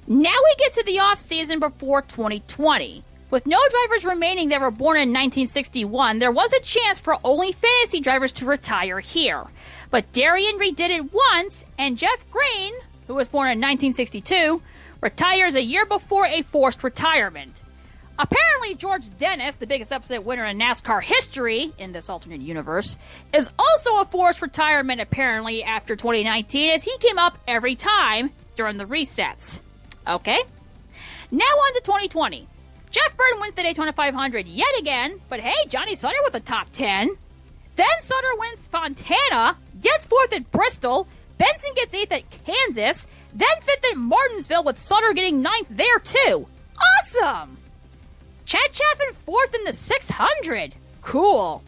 Now we get to the off-season before 2020. With no drivers remaining that were born in 1961, there was a chance for only fantasy drivers to retire here. But Darian redid it once, and Jeff Green, who was born in 1962, retires a year before a forced retirement. Apparently, George Dennis, the biggest upset winner in NASCAR history in this alternate universe, is also a forced retirement apparently after 2019, as he came up every time during the resets. Okay? Now on to 2020. Jeff Burton wins the Daytona 500 yet again, but hey, Johnny Sauter with the top 10. Then Sauter wins Fontana, gets 4th at Bristol, Benson gets 8th at Kansas, then 5th at Martinsville with Sauter getting 9th there too. Awesome! Chad Chaffin 4th in the 600. Cool.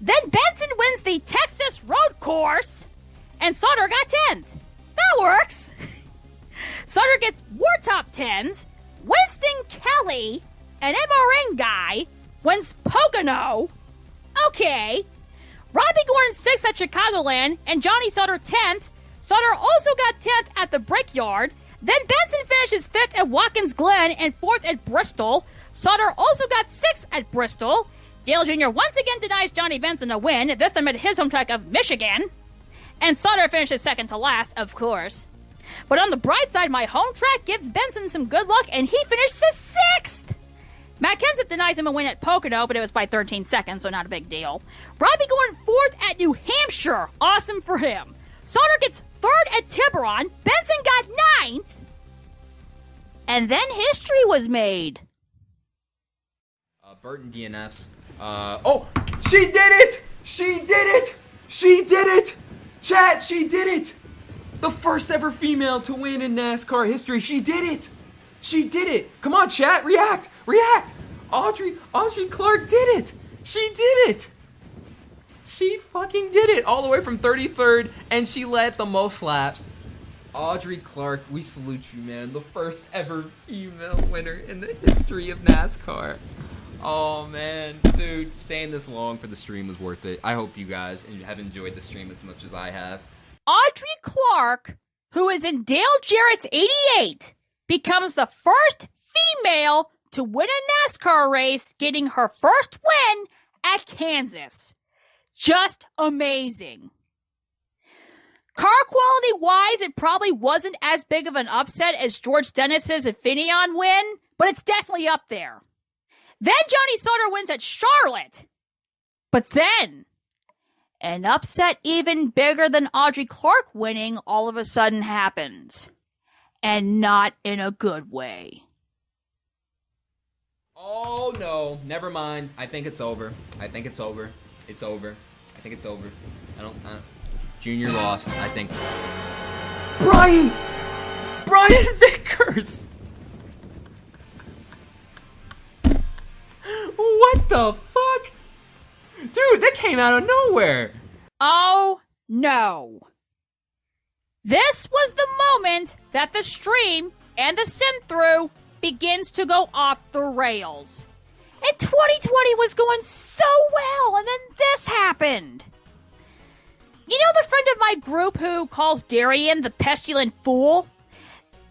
Then Benson wins the Texas Road Course, and Sauter got 10th. That works. Sauter gets more top 10s. Winston Kelly, an MRN guy, wins Pocono. Okay. Robbie Gordon 6th at Chicagoland, and Johnny Sauter 10th. Sauter also got 10th at the Brickyard. Then Benson finishes 5th at Watkins Glen and 4th at Bristol. Sauter also got 6th at Bristol. Dale Jr. once again denies Johnny Benson a win, this time at his home track of Michigan. And Sauter finishes second to last, of course. But on the bright side, my home track gives Benson some good luck, and he finishes 6th! Matt Kenseth denies him a win at Pocono, but it was by 13 seconds, so not a big deal. Robbie Gordon 4th at New Hampshire. Awesome for him. Sauter gets 3rd at Tiburon. Benson got 9th. And then history was made. Burton DNFs. Oh, she did it! She did it! She did it! Chat, she did it! The first ever female to win in NASCAR history. She did it! She did it! Come on, chat, react! React! Audrey Clark did it! She did it! She fucking did it! All the way from 33rd, and she led the most laps. Audrey Clark, we salute you, man. The first ever female winner in the history of NASCAR. Oh, man. Dude, staying this long for the stream was worth it. I hope you guys have enjoyed the stream as much as I have. Audrey Clark, who is in Dale Jarrett's 88, becomes the first female to win a NASCAR race, getting her first win at Kansas. Just amazing. Car quality-wise, it probably wasn't as big of an upset as George Dennis's Infineon win, but it's definitely up there. Then Johnny Sauter wins at Charlotte. But then, an upset even bigger than Audrey Clark winning all of a sudden happens. And not in a good way. Oh, no. Never mind. I think it's over. I think it's over. It's over. I think it's over. Junior lost, I think. Brian Vickers! What the fuck? Dude, that came out of nowhere. Oh, no. This was the moment that the stream and the sim-through begins to go off the rails. And 2020 was going so well, and then this happened. You know the friend of my group who calls Darian the pestilent fool?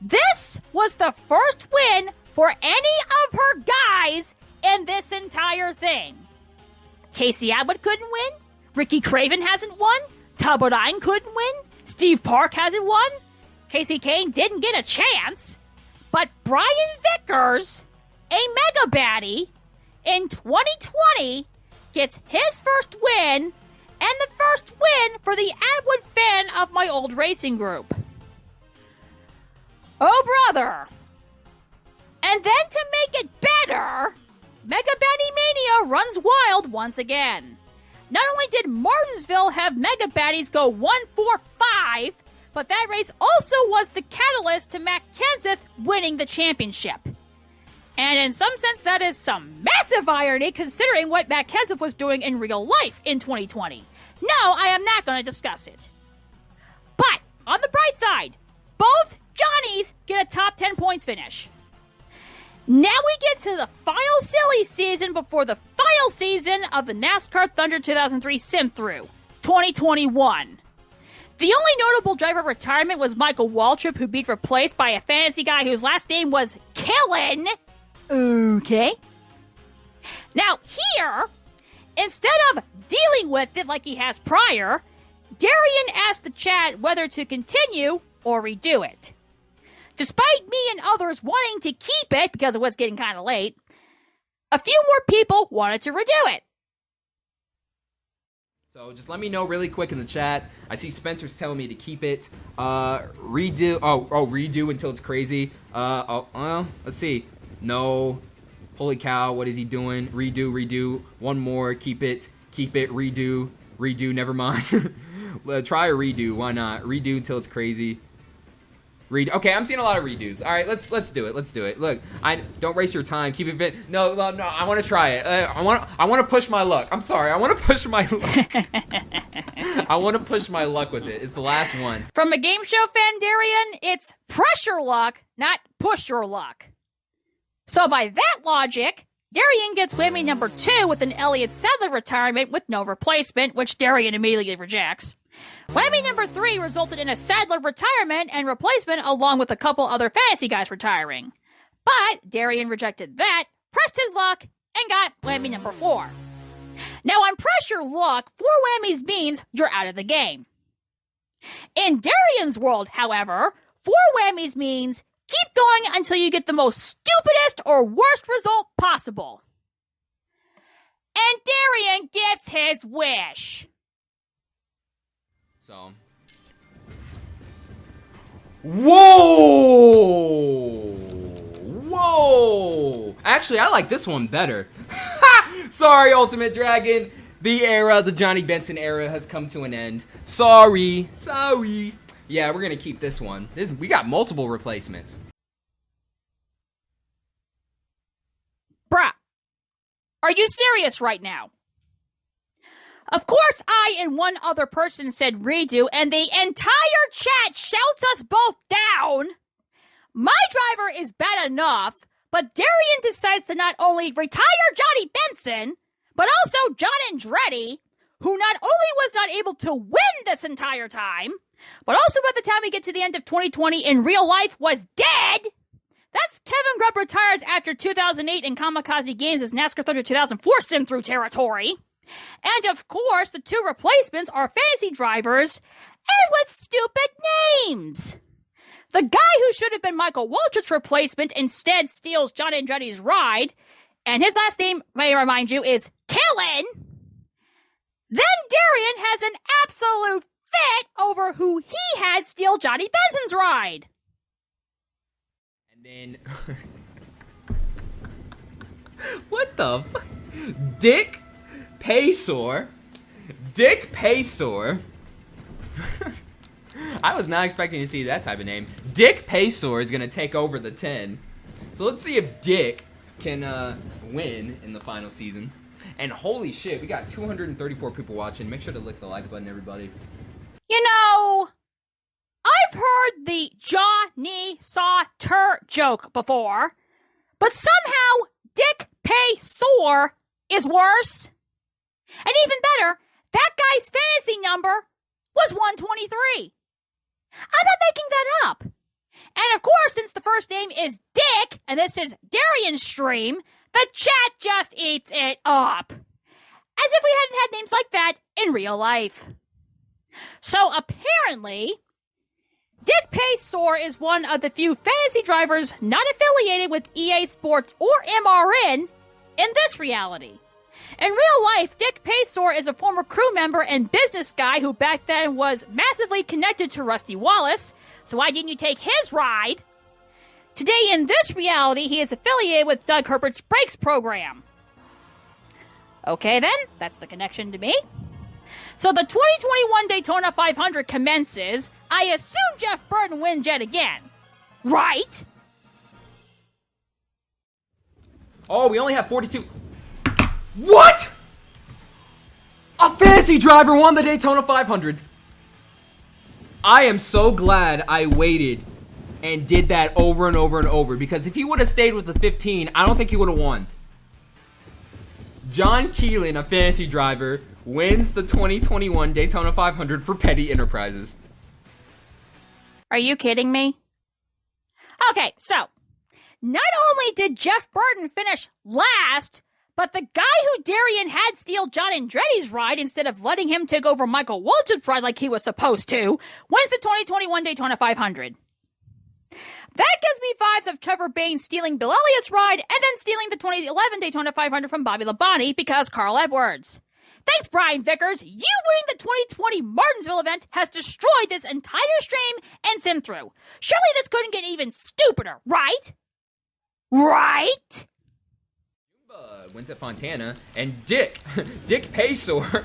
This was the first win for any of her guys in this entire thing. Casey Atwood couldn't win. Ricky Craven hasn't won. Todd Bodine couldn't win. Steve Park hasn't won. Casey Kane didn't get a chance. But Brian Vickers, a mega-baddie, in 2020 gets his first win and the first win for the Atwood fan of my old racing group. Oh, brother. And then to make it better, Mega-Baddie Mania runs wild once again. Not only did Martinsville have Mega-Baddies go 1-4-5, but that race also was the catalyst to Matt Kenseth winning the championship. And in some sense, that is some massive irony considering what Matt Kenseth was doing in real life in 2020. No, I am not going to discuss it. But, on the bright side, both Johnnies get a top 10 points finish. Now we get to the final silly season before the final season of the NASCAR Thunder 2003 Simthrough, 2021. The only notable driver retirement was Michael Waltrip, who beat replaced by a fantasy guy whose last name was Killen. Okay. Now here, instead of dealing with it like he has prior, Darian asked the chat whether to continue or redo it. Despite me and others wanting to keep it because it was getting kind of late, a few more people wanted to redo it. So just let me know really quick in the chat. I see Spencer's telling me to keep it. Redo. Redo until it's crazy. Let's see. No. Holy cow, what is he doing? Redo. One more. Keep it. Redo. Never mind. Try a redo. Why not? Redo until it's crazy. Okay, I'm seeing a lot of redos. All right, let's do it. Let's do it. Look, don't waste your time. Keep it fit. No. I want to try it. I want to push my luck. I'm sorry. I want to push my luck. I want to push my luck with it. It's the last one. From a game show fan, Darian, it's pressure luck, not push your luck. So by that logic, Darian gets whammy number 2 with an Elliott Sadler retirement with no replacement, which Darian immediately rejects. Whammy number 3 resulted in a Sadler retirement and replacement along with a couple other fantasy guys retiring. But Darian rejected that, pressed his luck, and got whammy number 4. Now on pressure luck, 4 whammies means you're out of the game. In Darian's world, however, 4 whammies means keep going until you get the most stupidest or worst result possible. And Darian gets his wish. So. Whoa! Actually, I like this one better. Sorry, Ultimate Dragon. The Johnny Benson era has come to an end. Sorry. Yeah, we're gonna keep this one. We got multiple replacements. Bruh, are you serious right now? Of course, I and one other person said redo, and the entire chat shouts us both down. My driver is bad enough, but Darian decides to not only retire Johnny Benson, but also John Andretti, who not only was not able to win this entire time, but also by the time we get to the end of 2020 in real life was dead. That's Kevin Grubb retires after 2008 in KamikazeGames NASCAR Thunder 2004 Simthrough territory. And of course, the 2 replacements are fantasy drivers and with stupid names. The guy who should have been Michael Waltrip's replacement instead steals John Andretti's ride, and his last name, may I remind you, is Kellen. Then Darian has an absolute fit over who he had steal Johnny Benson's ride. And then... what the fuck? Dick Paysor. I was not expecting to see that type of name. Dick Paysor is going to take over the 10. So let's see if Dick can win in the final season. And holy shit, we got 234 people watching. Make sure to click the like button, everybody. You know, I've heard the Johnny Sauter joke before, but somehow Dick Paysor is worse. And even better, that guy's fantasy number was 123. I'm not making that up. And of course, since the first name is Dick, and this is Darian's stream, the chat just eats it up. As if we hadn't had names like that in real life. So apparently, Dick Paysor is one of the few fantasy drivers not affiliated with EA Sports or MRN in this reality. In real life, Dick Paysor is a former crew member and business guy who back then was massively connected to Rusty Wallace, so why didn't you take his ride? Today in this reality, he is affiliated with Doug Herbert's Brakes program. Okay then, that's the connection to me. So the 2021 Daytona 500 commences. I assume Jeff Burton wins yet again. Right? Oh, we only have 42. What? A fantasy driver won the Daytona 500. I am so glad I waited and did that over and over and over, because if he would have stayed with the 15, I don't think he would have won. John Keelan, a fantasy driver, wins the 2021 Daytona 500 for Petty Enterprises. Are you kidding me? Okay, so, not only did Jeff Burton finish last, but the guy who Darian had steal John Andretti's ride instead of letting him take over Michael Waltrip's ride like he was supposed to, wins the 2021 Daytona 500. That gives me vibes of Trevor Baynes stealing Bill Elliott's ride and then stealing the 2011 Daytona 500 from Bobby Labonte because Carl Edwards. Thanks, Brian Vickers. You winning the 2020 Martinsville event has destroyed this entire stream and Simthrough. Surely this couldn't get even stupider, right? Right? Wins at Fontana, and Dick Paysor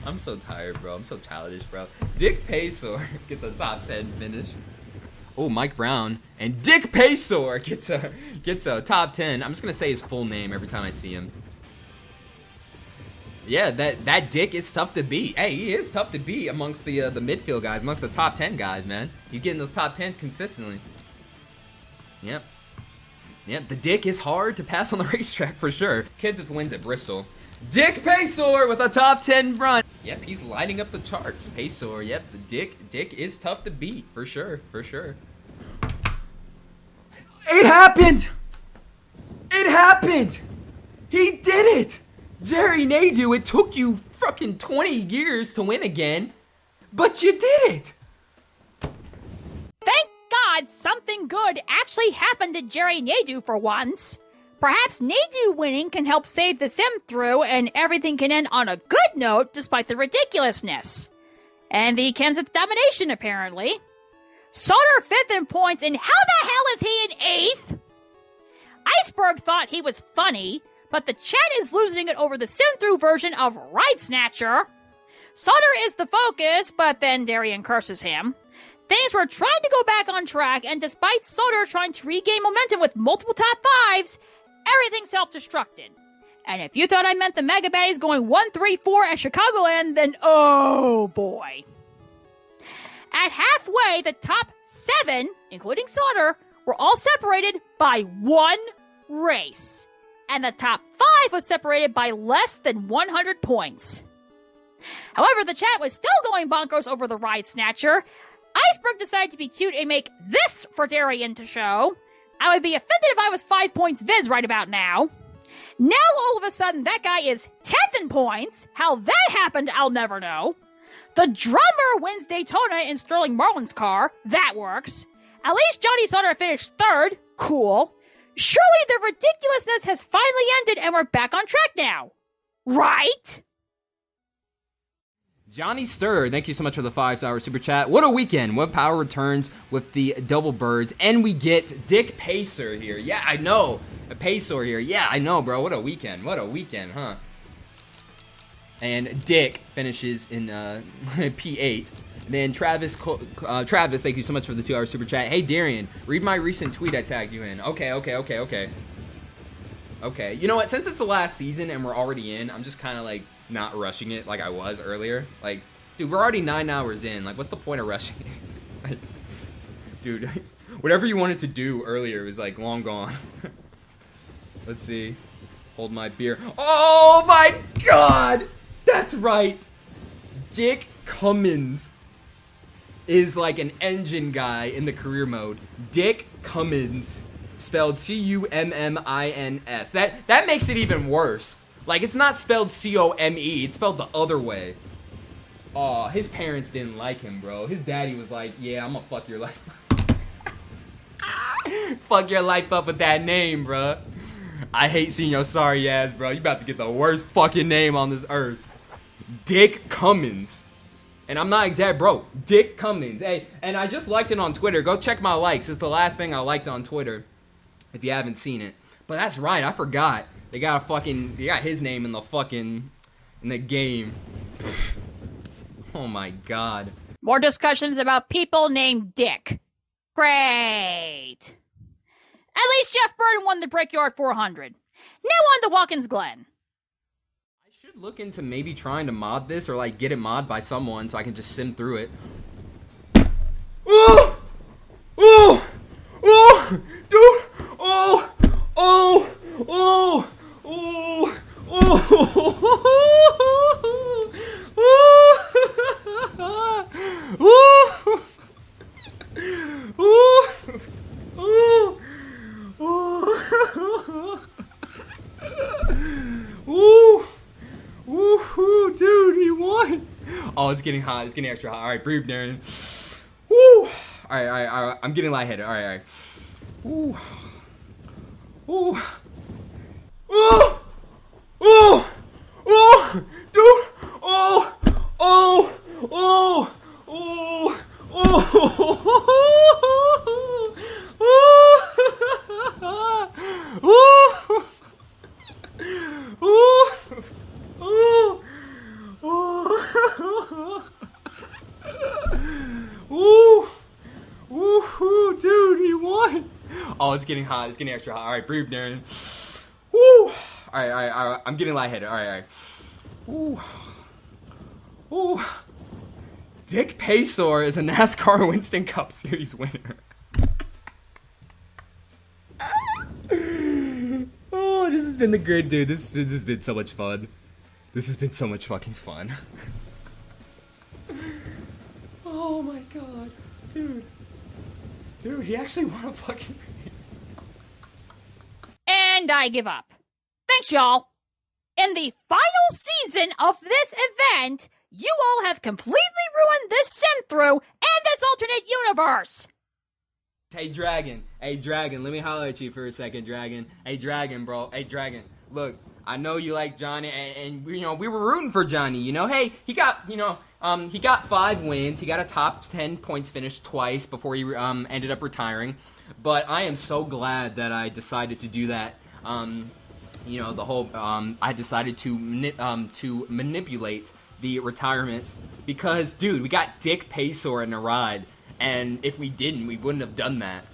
I'm so tired, bro. I'm so childish, bro. Dick Paysor gets a top 10 finish. Oh, Mike Brown and Dick Paysor gets a top 10. I'm just gonna say his full name every time I see him. Yeah, that Dick is tough to beat. Hey, he is tough to beat amongst the midfield guys, amongst the top 10 guys, man. He's getting those top 10 consistently. Yep. Yep, the Dick is hard to pass on the racetrack for sure. Kids with wins at Bristol. Dick Paysor with a top 10 run. Yep, he's lighting up the charts. Paysor, yep, the Dick is tough to beat for sure, for sure. It happened! It happened! He did it! Jerry Nadeau, it took you fucking 20 years to win again, but you did it! Thank God something good actually happened to Jerry Nadeau for once. Perhaps Nadeau winning can help save the sim through and everything can end on a good note despite the ridiculousness. And the Kenseth domination, apparently. Sauter 5th in points, and how the hell is he in 8th? Iceberg thought he was funny, but the chat is losing it over the sim-through version of Ride Snatcher. Sauter is the focus, but then Darian curses him. Things were trying to go back on track, and despite Sauter trying to regain momentum with multiple top 5s, everything self-destructed. And if you thought I meant the mega-baddies going 1-3-4 at Chicagoland, then oh boy. At halfway, the top 7, including Sauter, were all separated by 1 race. And the top 5 was separated by less than 100 points. However, the chat was still going bonkers over the Ride Snatcher. Iceberg decided to be cute and make this for Darian to show. I would be offended if I was 5 points Vids right about now. Now all of a sudden that guy is 10th in points. How that happened, I'll never know. The drummer wins Daytona in Sterling Marlin's car. That works. At least Johnny Sauter finished 3rd. Cool. Surely the ridiculousness has finally ended and we're back on track now. Right? Johnny Stir, thank you so much for the 5-star super chat. What a weekend. What power returns with the double birds. And we get Dick Paysor here. Yeah, I know. A Paysor here. Yeah, I know, bro. What a weekend. What a weekend, huh? And Dick finishes in P8. Then Travis, thank you so much for the 2-hour super chat. Hey, Darian, read my recent tweet I tagged you in. Okay. Okay, you know what? Since it's the last season and we're already in, I'm just kind of like not rushing it like I was earlier. Like, dude, we're already 9 hours in. Like, what's the point of rushing it? Like, dude, whatever you wanted to do earlier was like long gone. Let's see. Hold my beer. Oh my God! That's right. Dick Cummins is like an engine guy in the career mode. Dick Cummins, spelled C-U-M-M-I-N-S. That makes it even worse. Like, it's not spelled C-O-M-E, it's spelled the other way. Aw, his parents didn't like him, bro. His daddy was like, yeah, I'm gonna fuck your life up. Fuck your life up with that name, bro. I hate seeing your sorry ass, bro. You about to get the worst fucking name on this earth. Dick Cummins. And I'm not exaggerating, bro. Dick Cummins. Hey, and I just liked it on Twitter. Go check my likes. It's the last thing I liked on Twitter, if you haven't seen it. But that's right, I forgot. They got his name in the game. Oh my God. More discussions about people named Dick. Great. At least Jeff Burton won the Brickyard 400. Now on to Watkins Glen. I should look into maybe trying to mod this or like get it mod by someone so I can just sim through it. Oh! Oh! Oh! Dude! Oh! Oh! Oh! Oh! Dude, he won. Oh, it's getting hot. It's getting extra hot. All right, breathe, Darian. Woo! All right. I'm getting lightheaded. All right. Ooh. Ooh. Oh! Oh! Oh! Dude! Oh! Oh! Oh! Oh! Oh! Oh! Oh, it's getting hot. It's getting extra hot. All right, breathe, Darian. Woo! All right. I'm getting lightheaded. All right. Ooh. Ooh. Dick Paysor is a NASCAR Winston Cup Series winner. Oh, this has been the great dude. This has been so much fun. This has been so much fucking fun. Oh my god, dude. Dude, he actually won a fucking race. And I give up. Thanks, y'all. In the final season of this event, you all have completely ruined this sim-through and this alternate universe. Hey, Dragon, let me holler at you for a second, Dragon. Hey, Dragon, bro. Hey, Dragon. Look, I know you like Johnny, and you know, we were rooting for Johnny, you know? Hey, he got, he got 5 wins. He got a top 10 points finish twice before he ended up retiring. But I am so glad that I decided to do that. You know, the whole, I decided to manipulate the retirement because, dude, we got Dick Paysor in the ride. And if we didn't, we wouldn't have done that.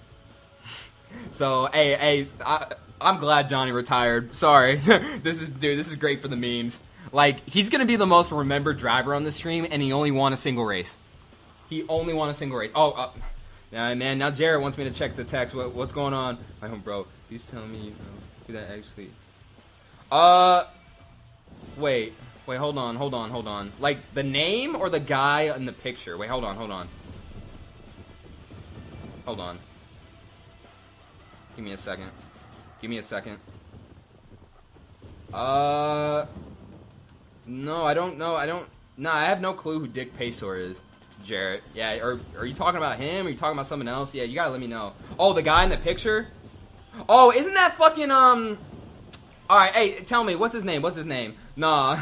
So, I'm glad Johnny retired. Sorry. This is great for the memes. Like, he's going to be the most remembered driver on the stream, and he only won a single race. He only won a single race. Oh, man, now Jarrett wants me to check the text. What's going on? My home bro, he's telling me who that actually... Wait, hold on. Like, the name or the guy in the picture? Wait, hold on. Hold on. Give me a second. No, I don't know. No, I have no clue who Dick Paysor is, Jarrett. Yeah, or are you talking about him? Or are you talking about someone else? Yeah, you gotta let me know. Oh, the guy in the picture? Oh, isn't that fucking, Alright, hey, tell me, what's his name? Nah.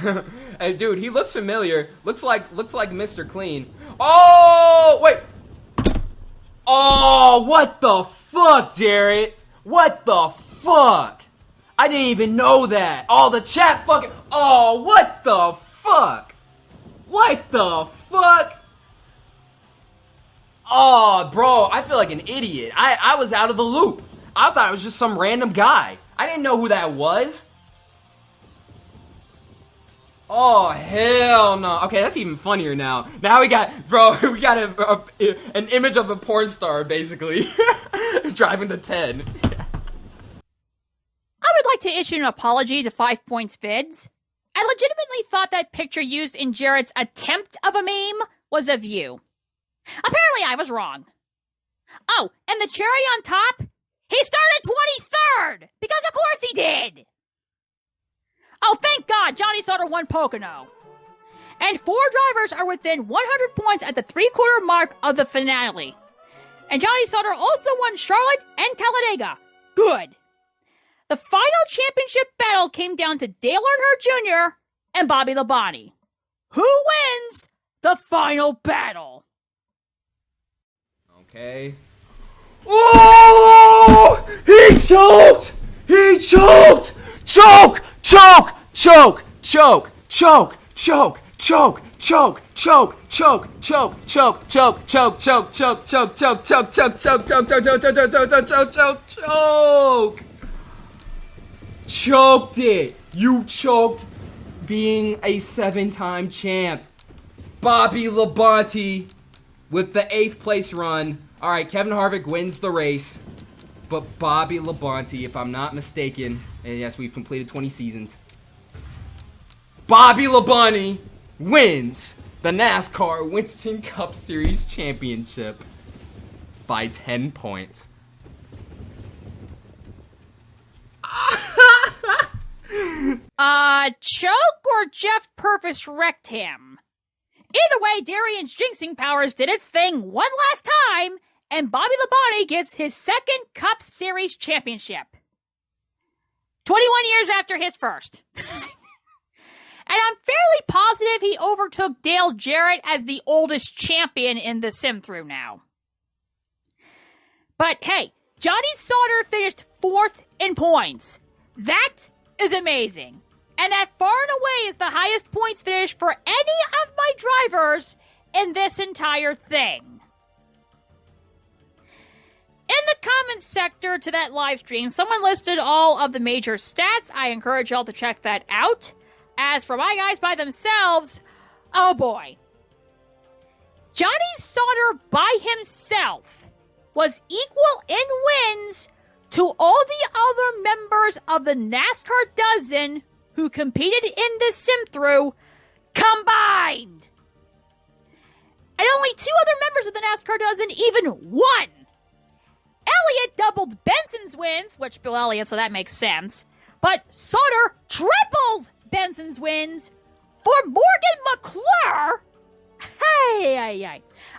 Hey, dude, he looks familiar. Looks like Mr. Clean. Oh, wait! Oh, what the fuck, Jarrett? What the fuck? I didn't even know that. Oh, the chat fucking... Oh, what the fuck? What the fuck? Oh, bro, I feel like an idiot. I was out of the loop. I thought it was just some random guy. I didn't know who that was. Oh, hell no. Okay, that's even funnier now. Now we got an image of a porn star, basically, driving the 10. I would like to issue an apology to 5 Points Vids. I legitimately thought that picture used in Jarrett's attempt of a meme was of you. Apparently I was wrong. Oh, and the cherry on top? He started 23rd! Because of course he did! Oh, thank God, Johnny Sauter won Pocono. And 4 drivers are within 100 points at the 3/4 mark of the finale. And Johnny Sauter also won Charlotte and Talladega. Good. The final championship battle came down to Dale Earnhardt Jr. and Bobby Labonte. Who wins the final battle? Okay. Oh! He choked! Choke! Choked it. You choked being a 7-time champ. Bobby Labonte with the 8th place run. All right, Kevin Harvick wins the race, but Bobby Labonte, if I'm not mistaken, and yes, we've completed 20 seasons. Bobby Labonte wins the NASCAR Winston Cup Series Championship by 10 points. Choke or Jeff Purvis wrecked him? Either way, Darian's jinxing powers did its thing one last time, and Bobby Labonte gets his 2nd Cup Series championship. 21 years after his first. And I'm fairly positive he overtook Dale Jarrett as the oldest champion in the sim-through now. But hey, Johnny Sauter finished 4th in points. That is amazing. And that far and away is the highest points finish for any of my drivers in this entire thing. In the comments comment sector to that live stream, someone listed all of the major stats. I encourage y'all to check that out. As for my guys by themselves, oh boy. Johnny Sauter by himself was equal in wins to all the other members of the NASCAR dozen who competed in the Simthrough combined. And only 2 other members of the NASCAR dozen even won. Elliott doubled Benson's wins, which Bill Elliott, so that makes sense. But Sauter triples Benson's wins for Morgan McClure. Hey.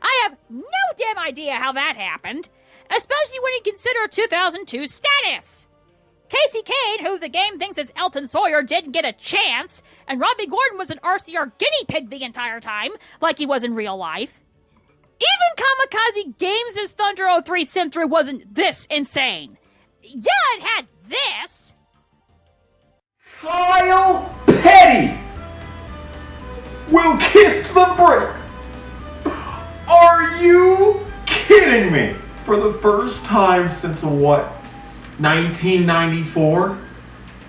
I have no damn idea how that happened, especially when you consider 2002 status. Casey Kane, who the game thinks is Elton Sawyer, didn't get a chance, and Robbie Gordon was an RCR guinea pig the entire time, like he was in real life. Even KamikazeGames Thunder 03 Simthrough wasn't this insane. Yeah, it had this. Kyle Petty will kiss the bricks. Are you kidding me? For the first time since what? 1994?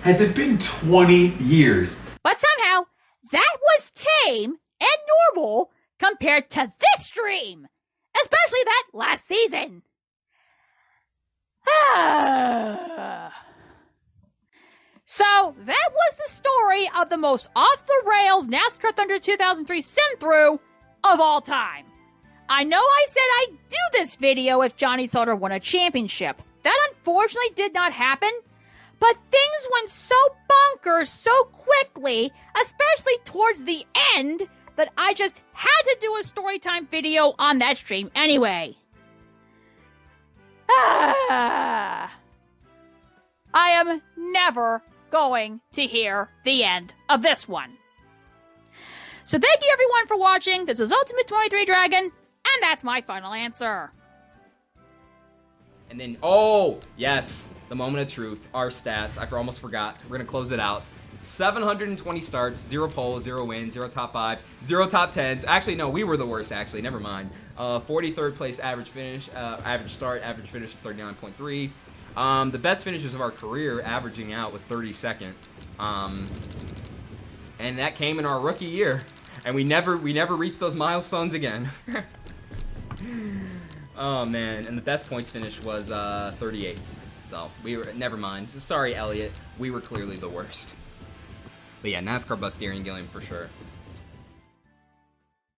Has it been 20 years? But somehow, that was tame and normal compared to this stream. Especially that last season. So, that was the story of the most off-the-rails NASCAR Thunder 2003 Simthrough of all time. I know I said I'd do this video if Johnny Sauter won a championship. That unfortunately did not happen, but things went so bonkers so quickly, especially towards the end, that I just had to do a storytime video on that stream anyway. I am never going to hear the end of this one. So thank you everyone for watching. This is Ultimate 23 Dragon, and that's my final answer. And then, oh, yes, the moment of truth, our stats. I almost forgot. We're going to close it out. 720 starts, 0 poles, 0 wins, 0 top 5s, 0 top 10s. Actually, no, we were the worst, actually. Never mind. 43rd place average finish, average start, average finish 39.3. The best finishes of our career averaging out was 32nd. And that came in our rookie year. And we never reached those milestones again. Oh man, and the best points finish was 38th. So we were, never mind. Sorry, Elliott. We were clearly the worst. But yeah, NASCAR bust Darian Gilliam for sure.